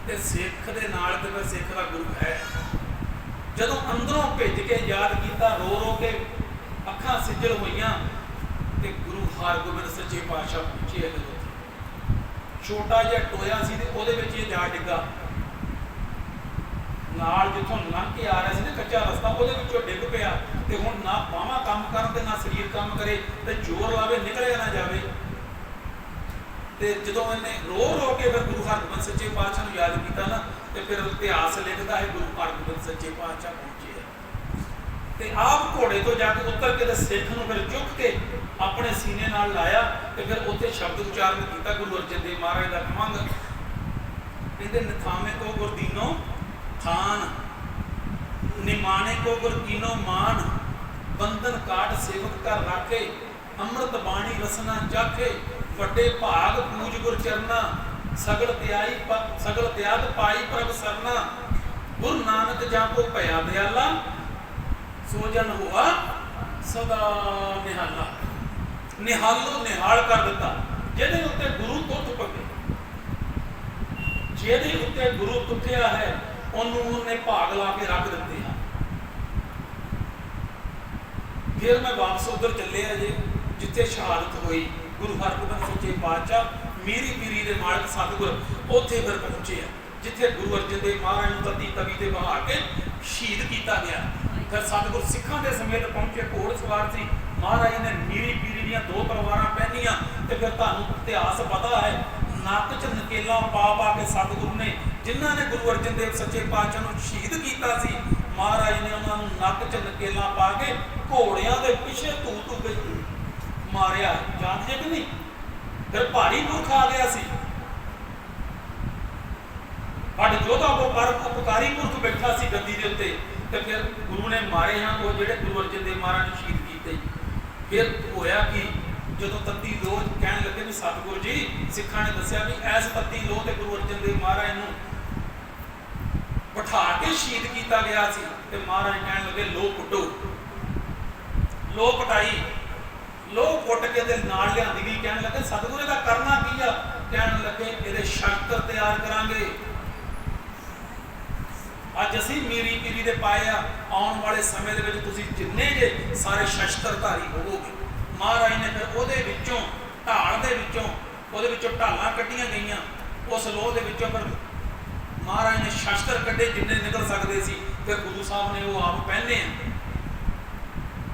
ਤੇ ਸਿੱਖ ਦੇ ਨਾਲ ਤੇ ਫਿਰ ਸਿੱਖ ਦਾ ਗੁਰੂ ਹੈ। ਜਦੋਂ ਅੰਦਰੋਂ ਭਿੱਜ ਕੇ ਯਾਦ ਕੀਤਾ, ਰੋ ਰੋ ਕੇ ਅੱਖਾਂ ਸਿੱਜਲ ਹੋਈਆਂ ਤੇ ਗੁਰੂ ਹਰਗੋਬਿੰਦ ਸੱਚੇ ਪਾਤਸ਼ਾਹ ਪਹੁੰਚੇ। ਛੋਟਾ ਜਿਹਾ ਟੋਇਆ ਸੀ ਤੇ ਉਹਦੇ ਵਿੱਚ ਇਹ ਜਾ ਡਿੱਗਾ। ਨਾਲ ਜਿੱਥੋਂ ਲੰਘ ਕੇ ਆ ਰਿਹਾ ਸੀ ਨਾ ਕੱਚਾ ਰਸਤਾ, ਉਹਦੇ ਵਿੱਚੋਂ ਡਿੱਗ ਪਿਆ ਤੇ ਹੁਣ ਨਾ ਬਾਹਾਂ ਕੰਮ ਕਰਨ ਤੇ ਨਾ ਸਰੀਰ ਕੰਮ ਕਰੇ ਤੇ ਜ਼ੋਰ ਲਾਵੇ ਨਿਕਲਿਆ ਨਾ ਜਾਵੇ। ਤੇ ਜਦੋਂ ਇਹਨੇ ਰੋ ਰੋ ਕੇ ਫਿਰ ਗੁਰੂ ਹਰਗੋਬਿੰਦ ਸੱਚੇ ਪਾਤਸ਼ਾਹ ਨੂੰ ਯਾਦ ਕੀਤਾ ਨਾ ਤੇ ਫਿਰ ਇਤਿਹਾਸ ਲਿਖਦਾ ਹੈ ਗੁਰੂ ਹਰਗੋਬਿੰਦ ਸੱਚੇ ਪਾਤਸ਼ਾਹ ਪਹੁੰਚੇ ਤੇ ਆਪ ਘੋੜੇ ਤੋਂ ਜਾ ਕੇ ਉੱਤਰ ਕੇ ਤੇ ਸਿੱਖ ਨੂੰ ਫਿਰ ਚੁੱਕ ਕੇ ਆਪਣੇ ਸੀਨੇ ਨਾਲ ਲਾਇਆ ਤੇ ਫਿਰ ਉੱਥੇ ਸ਼ਬਦ ਉਚਾਰਨ ਕੀਤਾ ਗੁਰੂ ਅਰਜਨ ਦੇਵ ਮਹਾਰਾਜ ਦਾ ਖਮੰਗ। ਕਹਿੰਦੇ ਨਿਥਾਵੇਂ ਕੋ ਗੁਰਦੀਨੋ ਖਾਨ, ਨਿਮਾਣੇ ਕੋ ਗੁਰਕੀਨੋ ਮਾਨ, ਬੰਧਨ ਕਾਟ ਸੇਵਕ ਕਰ ਰਾਖੇ, ਅੰਮ੍ਰਿਤ ਬਾਣੀ ਰਸਨਾ ਚਾਖੇ, ਵੱਡੇ ਭਾਗ ਪੂਜ ਗੁਰ ਚਰਨਾ, ਸਗਲ ਤਿਆਗ ਪਾਈ ਪ੍ਰਭ ਸਰਨਾ, ਗੁਰੂ ਨਾਨਕ ਜਾਂ ਕੋ ਭਇਆ ਦਿਆਲਾ, ਸੋ ਜਨ ਹੋਆ ਸਦਾ ਨਿਹਾਲਾ। ਨਿਹਾਲੋ ਨਿਹਾਲ ਕਰ ਦਿੱਤਾ। ਜਿਹਦੇ ਉੱਤੇ ਗੁਰੂ ਤੁੱਠ ਪਵੇ, ਜਿਹਦੇ ਉੱਤੇ ਗੁਰੂ ਤੁੱਠਿਆ ਹੈ ਉਹਨੂੰ ਉਹਨੇ ਭਾਗ ਲਾ ਕੇ ਰੱਖ ਦਿੱਤੇ ਆ। ਫਿਰ ਮੈਂ ਵਾਪਸ ਉਧਰ ਚੱਲਿਆ ਜੇ ਜਿੱਥੇ ਸ਼ਹਾਦਤ ਹੋਈ ਗੁਰੂ ਹਰਗੋਬਿੰਦ ਸੱਚੇ ਪਾਤਸ਼ਾਹ ਮੀਰੀ ਪੀਰੀ ਦੇ ਮਾਲਕ ਸਤਿਗੁਰ, ਉੱਥੇ ਫਿਰ ਪਹੁੰਚੇ ਆ ਜਿੱਥੇ ਗੁਰੂ ਅਰਜਨ ਦੇਵ ਮਹਾਰਾਜ ਨੂੰ ਤਤੀ ਤਵੀ ਤੇ ਬਹਾ ਕੇ ਸ਼ਹੀਦ ਕੀਤਾ ਗਿਆ। ਫਿਰ ਸਤਿਗੁਰ ਸਿੱਖਾਂ ਦੇ ਸਮੇਤ ਪਹੁੰਚੇ, ਘੋੜ ਸਵਾਰ ਸੀ। ਮਹਾਰਾਜ ਨੇ ਮੀਰੀ ਪੀਰੀ ਦੀਆਂ 2 ਤਲਵਾਰਾਂ ਪਹਿਨੀਆਂ ਤੇ ਫਿਰ ਤੁਹਾਨੂੰ ਇਤਿਹਾਸ ਪਤਾ ਹੈ, ਨੱਕ 'ਚ ਨਕੇਲਾਂ ਪਾ ਪਾ ਕੇ ਸਤਿਗੁਰੂ ਨੇ ਜਿਨ੍ਹਾਂ ਨੇ ਗੁਰੂ ਅਰਜਨ ਦੇਵ ਸੱਚੇ ਪਾਤਸ਼ਾਹ ਨੂੰ ਸ਼ਹੀਦ ਕੀਤਾ ਸੀ, ਮਹਾਰਾਜ ਨੇ ਉਹਨਾਂ ਨੂੰ ਨੱਕ 'ਚ ਨਕੇਲਾਂ ਪਾ ਕੇ ਘੋੜਿਆਂ ਦੇ ਪਿੱਛੇ ਧੂ ਧੂ ਕੇ ਮਾਰਿਆ। ਜਾਣਦੇ ਕਿ ਨਹੀਂ? ਫਿਰ ਭਾਰੀ ਪੁਰਖ ਆ ਗਿਆ ਸੀ, ਸਾਡੇ ਜੋਧਾ ਉਪਕਾਰੀ ਪੁਰਖ ਬੈਠਾ ਸੀ ਗੱਦੀ ਦੇ ਉੱਤੇ ਤੇ ਫਿਰ ਗੁਰੂ ਨੇ ਮਾਰੇ ਹਨ ਉਹ ਜਿਹੜੇ ਗੁਰੂ ਅਰਜਨ ਦੇਵ ਮਹਾਰਾਜ ਨੂੰ ਸ਼ਹੀਦ ਕੀਤੇ। ਫਿਰ ਹੋਇਆ ਕਿ ਜਦੋਂ ਤੱਤੀ ਲੋਹ ਕਹਿਣ ਲੱਗੇ ਵੀ ਸਤਿਗੁਰੂ ਜੀ, ਸਿੱਖਾਂ ਨੇ ਦੱਸਿਆ ਵੀ ਐਸ ਤੱਤੀ ਲੋਹ ਤੇ ਗੁਰੂ ਅਰਜਨ ਦੇਵ ਮਹਾਰਾਜ ਨੂੰ ਬਿਠਾ ਕੇ ਸ਼ਹੀਦ ਕੀਤਾ ਗਿਆ ਸੀ ਤੇ ਮਹਾਰਾਜ ਕਹਿਣ ਲੱਗੇ ਲੋਹ ਪੁੱਟੋ। ਲੋਹ ਪਟਾਈ, ਲੋਹ ਪੁੱਟ ਕੇ ਤੇ ਨਾਲ ਲਿਆਂਦੀ ਗਈ। ਕਹਿਣ ਲੱਗੇ ਸਤਿਗੁਰੂ ਇਹਦਾ ਕਰਨਾ ਕੀ ਆ? ਕਹਿਣ ਲੱਗੇ ਇਹਦੇ ਸ਼ਸਤਰ ਤਿਆਰ ਕਰਾਂਗੇ। ਅੱਜ ਅਸੀਂ ਮੀਰੀ ਪੀਰੀ ਦੇ ਪਾਏ ਆ, ਆਉਣ ਵਾਲੇ ਸਮੇਂ ਦੇ ਵਿੱਚ ਤੁਸੀਂ ਜਿੰਨੇ ਜੇ ਸਾਰੇ ਸ਼ਸਤਰਧਾਰੀ ਹੋਵੋਗੇ। ਮਹਾਰਾਜ ਨੇ ਫਿਰ ਉਹਦੇ ਵਿੱਚੋਂ ਢਾਲ ਦੇ ਵਿੱਚੋਂ ਉਹਦੇ ਵਿੱਚੋਂ ਢਾਲਾਂ ਕੱਢੀਆਂ ਗਈਆਂ। ਉਸ ਲੋਹ ਦੇ ਵਿੱਚੋਂ ਫਿਰ ਮਹਾਰਾਜ ਨੇ ਸ਼ਸਤਰ ਕੱਢੇ ਜਿੰਨੇ ਨਿਕਲ ਸਕਦੇ ਸੀ। ਫਿਰ ਗੁਰੂ ਸਾਹਿਬ ਨੇ ਉਹ ਆਪ ਪਹਿਨੇ ਆ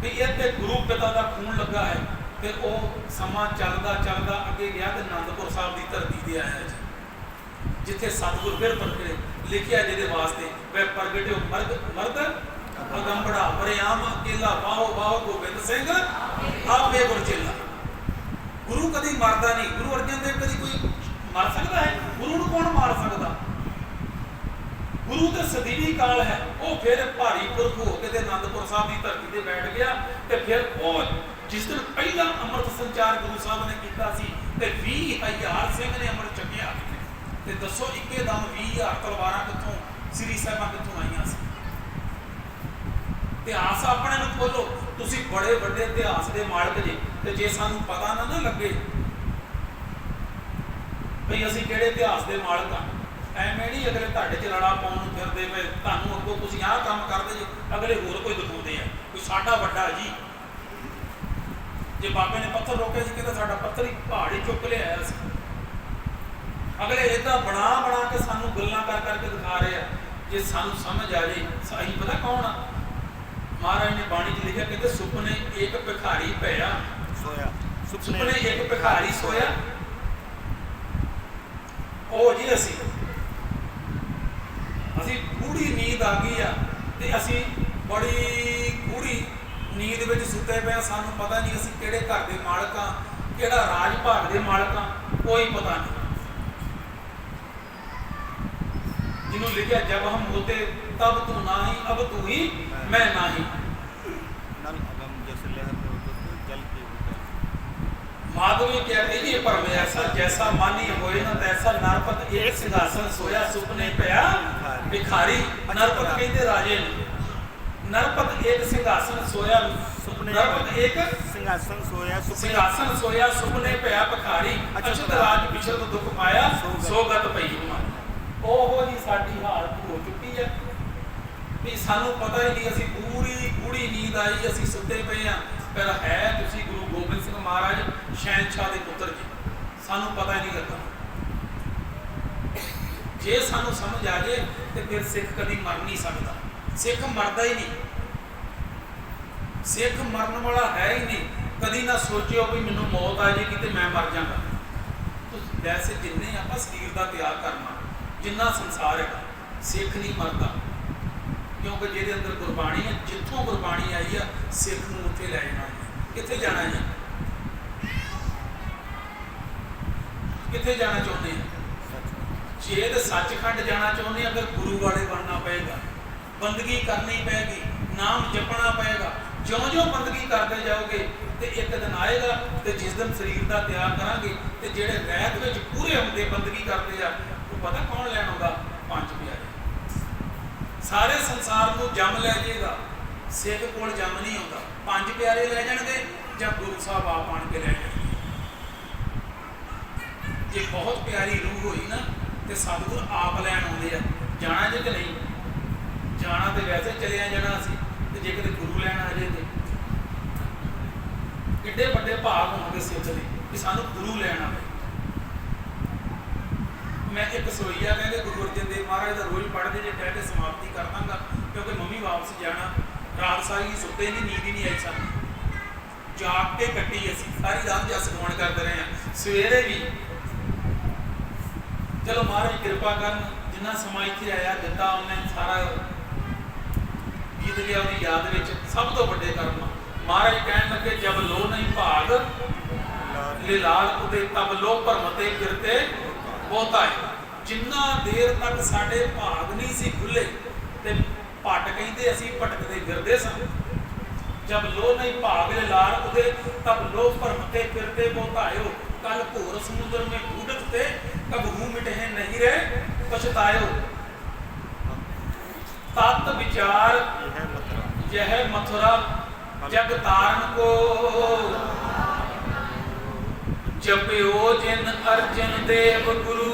ਵੀ ਇਹ ਤੇ ਗੁਰੂ ਪਿਤਾ ਦਾ ਖੂਨ ਲੱਗਾ ਹੈ। ਫਿਰ ਉਹ ਸਮਾਂ ਚੱਲਦਾ ਚੱਲਦਾ ਅੱਗੇ ਗਿਆ ਤੇ ਅਨੰਦਪੁਰ ਸਾਹਿਬ ਦੀ ਧਰਤੀ ਤੇ ਆਇਆ ਜੀ, ਜਿੱਥੇ ਸਤਿਗੁਰ ਫਿਰ ਪ੍ਰਗਟੇ। ਲਿਖਿਆ ਜਿਹਦੇ ਵਾਸਤੇ ਵੈ ਪ੍ਰਗਟਿਓ ਮਰਦ ਅਗੰਬੜਾ ਬਰਿਆਮ ਅਕੇਲਾ, ਬਾਹੋ ਬਾਹੋ ਗੋਬਿੰਦ ਸਿੰਘ ਆਪੇ ਗੁਰਚੇਲਾ। ਗੁਰੂ ਕਦੀ ਮਰਦਾ ਨਹੀਂ। ਗੁਰੂ ਅਰਜਨ ਦੇਵ ਕਦੀ ਕੋਈ ਮਰ ਸਕਦਾ ਹੈ? ਗੁਰੂ ਨੂੰ ਕੌਣ ਮਾਰ ਸਕਦਾ? ਗੁਰੂ ਤੇ ਸਦੀਵੀ ਕਾਲ ਹੈ। ਉਹ ਫਿਰ ਭਾਰੀ ਪੁਰਖ ਹੋ ਕੇ ਤੇ ਅਨੰਦਪੁਰ ਸਾਹਿਬ ਦੀ ਧਰਤੀ ਤੇ ਬੈਠ ਗਿਆ ਤੇ ਫਿਰ ਉਹ ਜਿਸ ਦਿਨ ਪਹਿਲਾ ਅੰਮ੍ਰਿਤ ਸੰਚਾਰ ਗੁਰੂ ਸਾਹਿਬ ਨੇ ਕੀਤਾ ਸੀ ਤੇ 20,000 ਸਿੰਘ ਨੇ ਅੰਮ੍ਰਿਤ ਛਕਿਆ। ਤੇ ਦੱਸੋ ਇੱਕੇ ਦਮ 20,000 ਤਲਵਾਰਾਂ ਕਿੱਥੋਂ, ਸ੍ਰੀ ਸਾਹਿਬਾਂ ਕਿੱਥੋਂ ਆਈਆਂ ਸੀ? ਇਤਿਹਾਸ ਆਪਣੇ ਨੂੰ ਖੋਲੋ। ਤੁਸੀਂ ਬੜੇ ਵੱਡੇ ਇਤਿਹਾਸ ਦੇ ਮਾਲਕ ਜੀ ਤੇ ਜੇ ਸਾਨੂੰ ਪਤਾ ਨਾ ਲੱਗੇ ਭਈ ਅਸੀਂ ਕਿਹੜੇ ਇਤਿਹਾਸ ਦੇ ਮਾਲਕ ਆ, ਐਵੇਂ ਨਹੀਂ ਅਗਲੇ ਤੁਹਾਡੇ ਚ ਲੜਾ ਪਾਉਣ ਨੂੰ ਫਿਰਦੇ ਪਏ। ਤੁਹਾਨੂੰ ਅੱਗੋਂ ਤੁਸੀਂ ਆਹ ਕੰਮ ਕਰਦੇ ਜੀ, ਅਗਲੇ ਹੋਰ ਕੋਈ ਦਿਖਾਉਂਦੇ ਆ ਕੋਈ ਸਾਡਾ ਵੱਡਾ ਜੀ। ਜੇ ਬਾਬੇ ਨੇ ਪੱਥਰ ਰੋਕਿਆ ਸੀ ਕਹਿੰਦਾ ਸਾਡਾ ਪੱਥਰ ਹੀ ਪਹਾੜ ਹੀ ਚੁੱਕ ਲਿਆਇਆ ਸੀ। ਅਗਲੇ ਏਦਾਂ ਬਣਾ ਕੇ ਸਾਨੂੰ ਗੱਲਾਂ ਕਰ ਕਰਕੇ ਦਿਖਾ ਰਹੇ ਆ। ਜੇ ਸਾਨੂੰ ਸਮਝ ਆ ਜੇ ਸਹੀ ਪਤਾ ਕੌਣ ਆ? ਮਹਾਰਾਜ ਨੇ ਬਾਣੀ 'ਚ ਲਿਖਿਆ ਕਹਿੰਦੇ ਸੁਪਨੇ ਇੱਕ ਭਿਖਾਰੀ ਪਿਆ ਸੋਇਆ, ਸੁਪਨੇ ਇੱਕ ਭਿਖਾਰੀ ਸੋਇਆ। ਉਹ ਜੀ ਅਸੀਂ ਗੂੜੀ ਨੀਂਦ ਆ ਗਈ ਆ ਤੇ ਅਸੀਂ ਬੜੀ ਗੂੜੀ ਨੀਂਦ ਵਿੱਚ ਸੁੱਤੇ ਪਏ ਆ। ਸਾਨੂੰ ਪਤਾ ਨਹੀਂ ਅਸੀਂ ਕਿਹੜੇ ਘਰ ਦੇ ਮਾਲਕ ਆ, ਕਿਹੜਾ ਰਾਜ ਭਾਗ ਦੇ ਮਾਲਕ ਆ, ਕੋਈ ਪਤਾ ਨਹੀਂ। ਜਿਹਨੂੰ ਲਿਖਿਆ ਜਬ ਹਮ ਹੋਤੇ ਤਬ ਤੂੰ ਨਾਹੀ, ਅਬ ਤੂੰ ਹੀ ਮੈਂ ਨਾਹੀ। माधवी क्या कहिए पर ऐसा जैसा मानी होए ना तैसा नरपत एक सिंहासन सोया सुपने पिया भिखारी। नरपत कहते राजे ने, नरपत एक सिंहासन सोया सुपने, नरपत एक सिंहासन सोया सुपने पिया भिखारी। अछत राज बिछत दुख पाया सोगत पई हुमारी। ओहो जी साडी हालत हो चुकी है भी सानू पता ही नहीं, असी पूरी गूढ़ी नींद आई, असी सुते पे हाँ। पर है तुसी गुरु गोबिंद सिंह महाराज शहनशाह के पुत्र जी, सानू पता ही नहीं लगा। जे सानू समझ आ जाए तो फिर सिख कभी मर नहीं सकता। सिख मरदा ही नहीं, सिख मरन वाला है ही नहीं। कभी ना सोचियो भी मैनू मौत आ जाएगी तो मैं मर जाऊंगा। तो वैसे जिन्ने आप शरीर का त्याग करना, जिन्ना संसार है, सिख नहीं मरदा क्योंकि जिहदे अंदर गुरबाणी है, जिथों गुरबाणी आई है सिख नूं उत्थे लै जाना है। कित्थे जाना है, कित्थे जाना चाहुंदे हैं? जे तो सचखंड जाना चाहुंदे हैं, अगर गुरु वाले बनना पेगा, बंदगी करनी पेगी, नाम जपना पेगा। ज्यों ज्यों बंदगी करते जाओगे तो एक दिन आएगा तो जिस दिन शरीर का त्याग करांगे तो जिहड़े रहत विच पूरे होंदे बंदगी करते आ, वो पता कौन लैण आउंदा? पंज प्यारे। सारे संसार को जम लै जाएगा, सिख कोल जम नहीं आता। पंज प्यारे लै जाणगे जां गुरु साहब आप आण के लै जाणगे। जे बहुत प्यारी रूह होई ना तो सतगुर आप लैण आउंदे आ। जाना जे कि नहीं जाना तो वैसे चलिया जाना असीं, ते जे किते गुरु लैण आ जाए तो किड्डे वड्डे भाग होणगे सिख दे कि सानूं गुरु लैण आवे। मैं एक सोईया कहते गुरु अर्जन देव महाराज का रोज पढ़ते जे कह के समाप्ति कर दांगा क्योंकि मम्मी वापस जाना। रात सारी सुते नहीं, नींद ही नहीं आई सानूं, जाग के कट्टी असीं सारी रात जस गवाण करते रहे हैं। सवेरे भी चलो महाराज कृपा करन, जिन्ना समा इत्थे आया दिता उन्हें सारा बीत गया उहदी याद विच। सब तो वड्डे कर्म महाराज कहण लगे जब लो नहीं भाग लिलाल उदे तब लो भरमते फिरते बहुत आए। जिन्ना देर तक साडे भाग नहीं सी खुले ते भट कहते असीं भटकते फिरदे सन। जब लो नहीं भाग लाल उदे तब लो भरमते फिरते बहुत आयो। कल घोर समुद्र में बूढ़त थे कब हूँ मिटे नहीं रहे पछतायो। तत् विचार यह मथुरा जग तारन को जपयो जिन अर्जन देव गुरु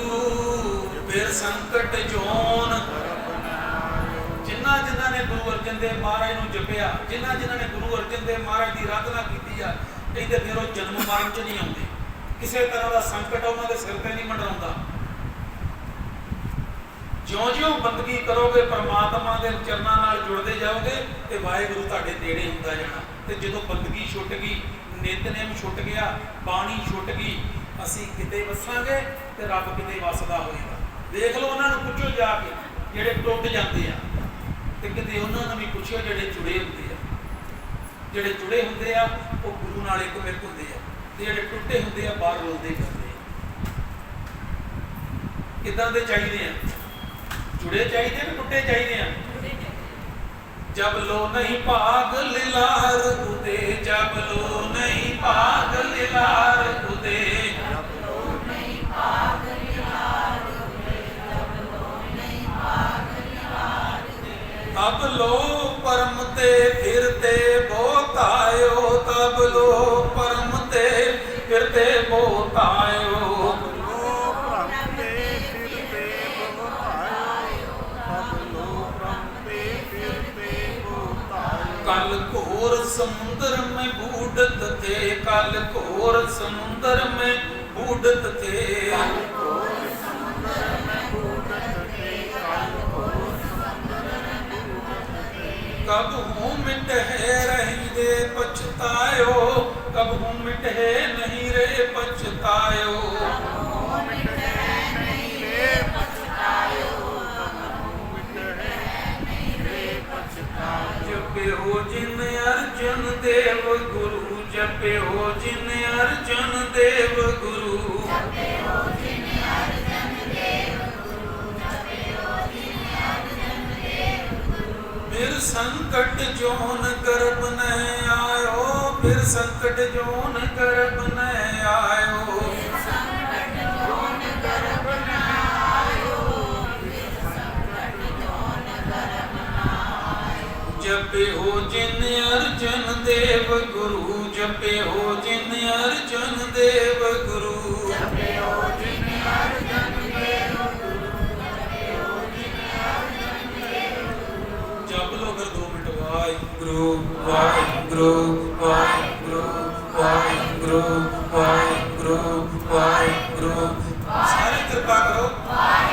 फिर संकट जोन। जिन्ना जिन्ना ने गुरु अर्जन देव महाराज नूं जपिया, जिन्ना जिन्ना ने गुरु अर्जन देव महाराज की आराधना की आ, कहते फिर वो जन्म मरण च नहीं आते, किसी तरह का संकट उन्होंने सिर पर नहीं मंडराउंदा। ज्यों ज्यों बंदगी करोगे परमात्मा के चरणों नाल जुड़ते जाओगे तो वाहिगुरु तुहाडे नेड़े हुंदा जाना। तो जो बंदगी छुट गई, नितनेम छुट गया, बाणी छुट गई, असी किते वसांगे तो रब किते वसदा होएगा। देख लो उन्होंने पुछो जाके जिहड़े टुट जाते हैं, तो किते उन्होंने भी पुछो जिहड़े जुड़े होंदे आ। जिहड़े जुड़े होंदे आ वो गुरु नाल एक मिल होंदे आ, ते जिहड़े टुटे होंदे आ बाहर रोलदे फिरदे आ। किदां दे चाहीदे आ? जुड़े चाहिए कि टुटे चाहिए? जब लो नहीं भाग लिलार उदे, जब लो नहीं भाग लिलार उदे, तब लो परमते फिरते बहुत आयो, तब लो परमते फिरते बहुत आयो। कल घोर समुद्र में बूढ़त थे, कल घोर समुद्र में बूढ़त थे, कब हूँ मिट है रही रे पछतायो, कब हूँ मिट है नहीं रे पछतायो। जपयो जिन अर्जन देव गुरु, जपयो जिन अर्जन देव गुरु, फिर संकट जोन गर्भ न आयो, फिर संकट जोन गर्भ न ਵਾਹਿਗੁਰੂ ਵਾਹਿਗੁਰੂ। ਸਾਰੀ ਕਿਰਪਾ ਕਰੋ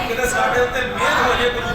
ਕਿਤੇ ਸਾਡੇ ਉੱਤੇ ਮਿਹਰ ਹੋ ਜੇ ਗੁਰੂ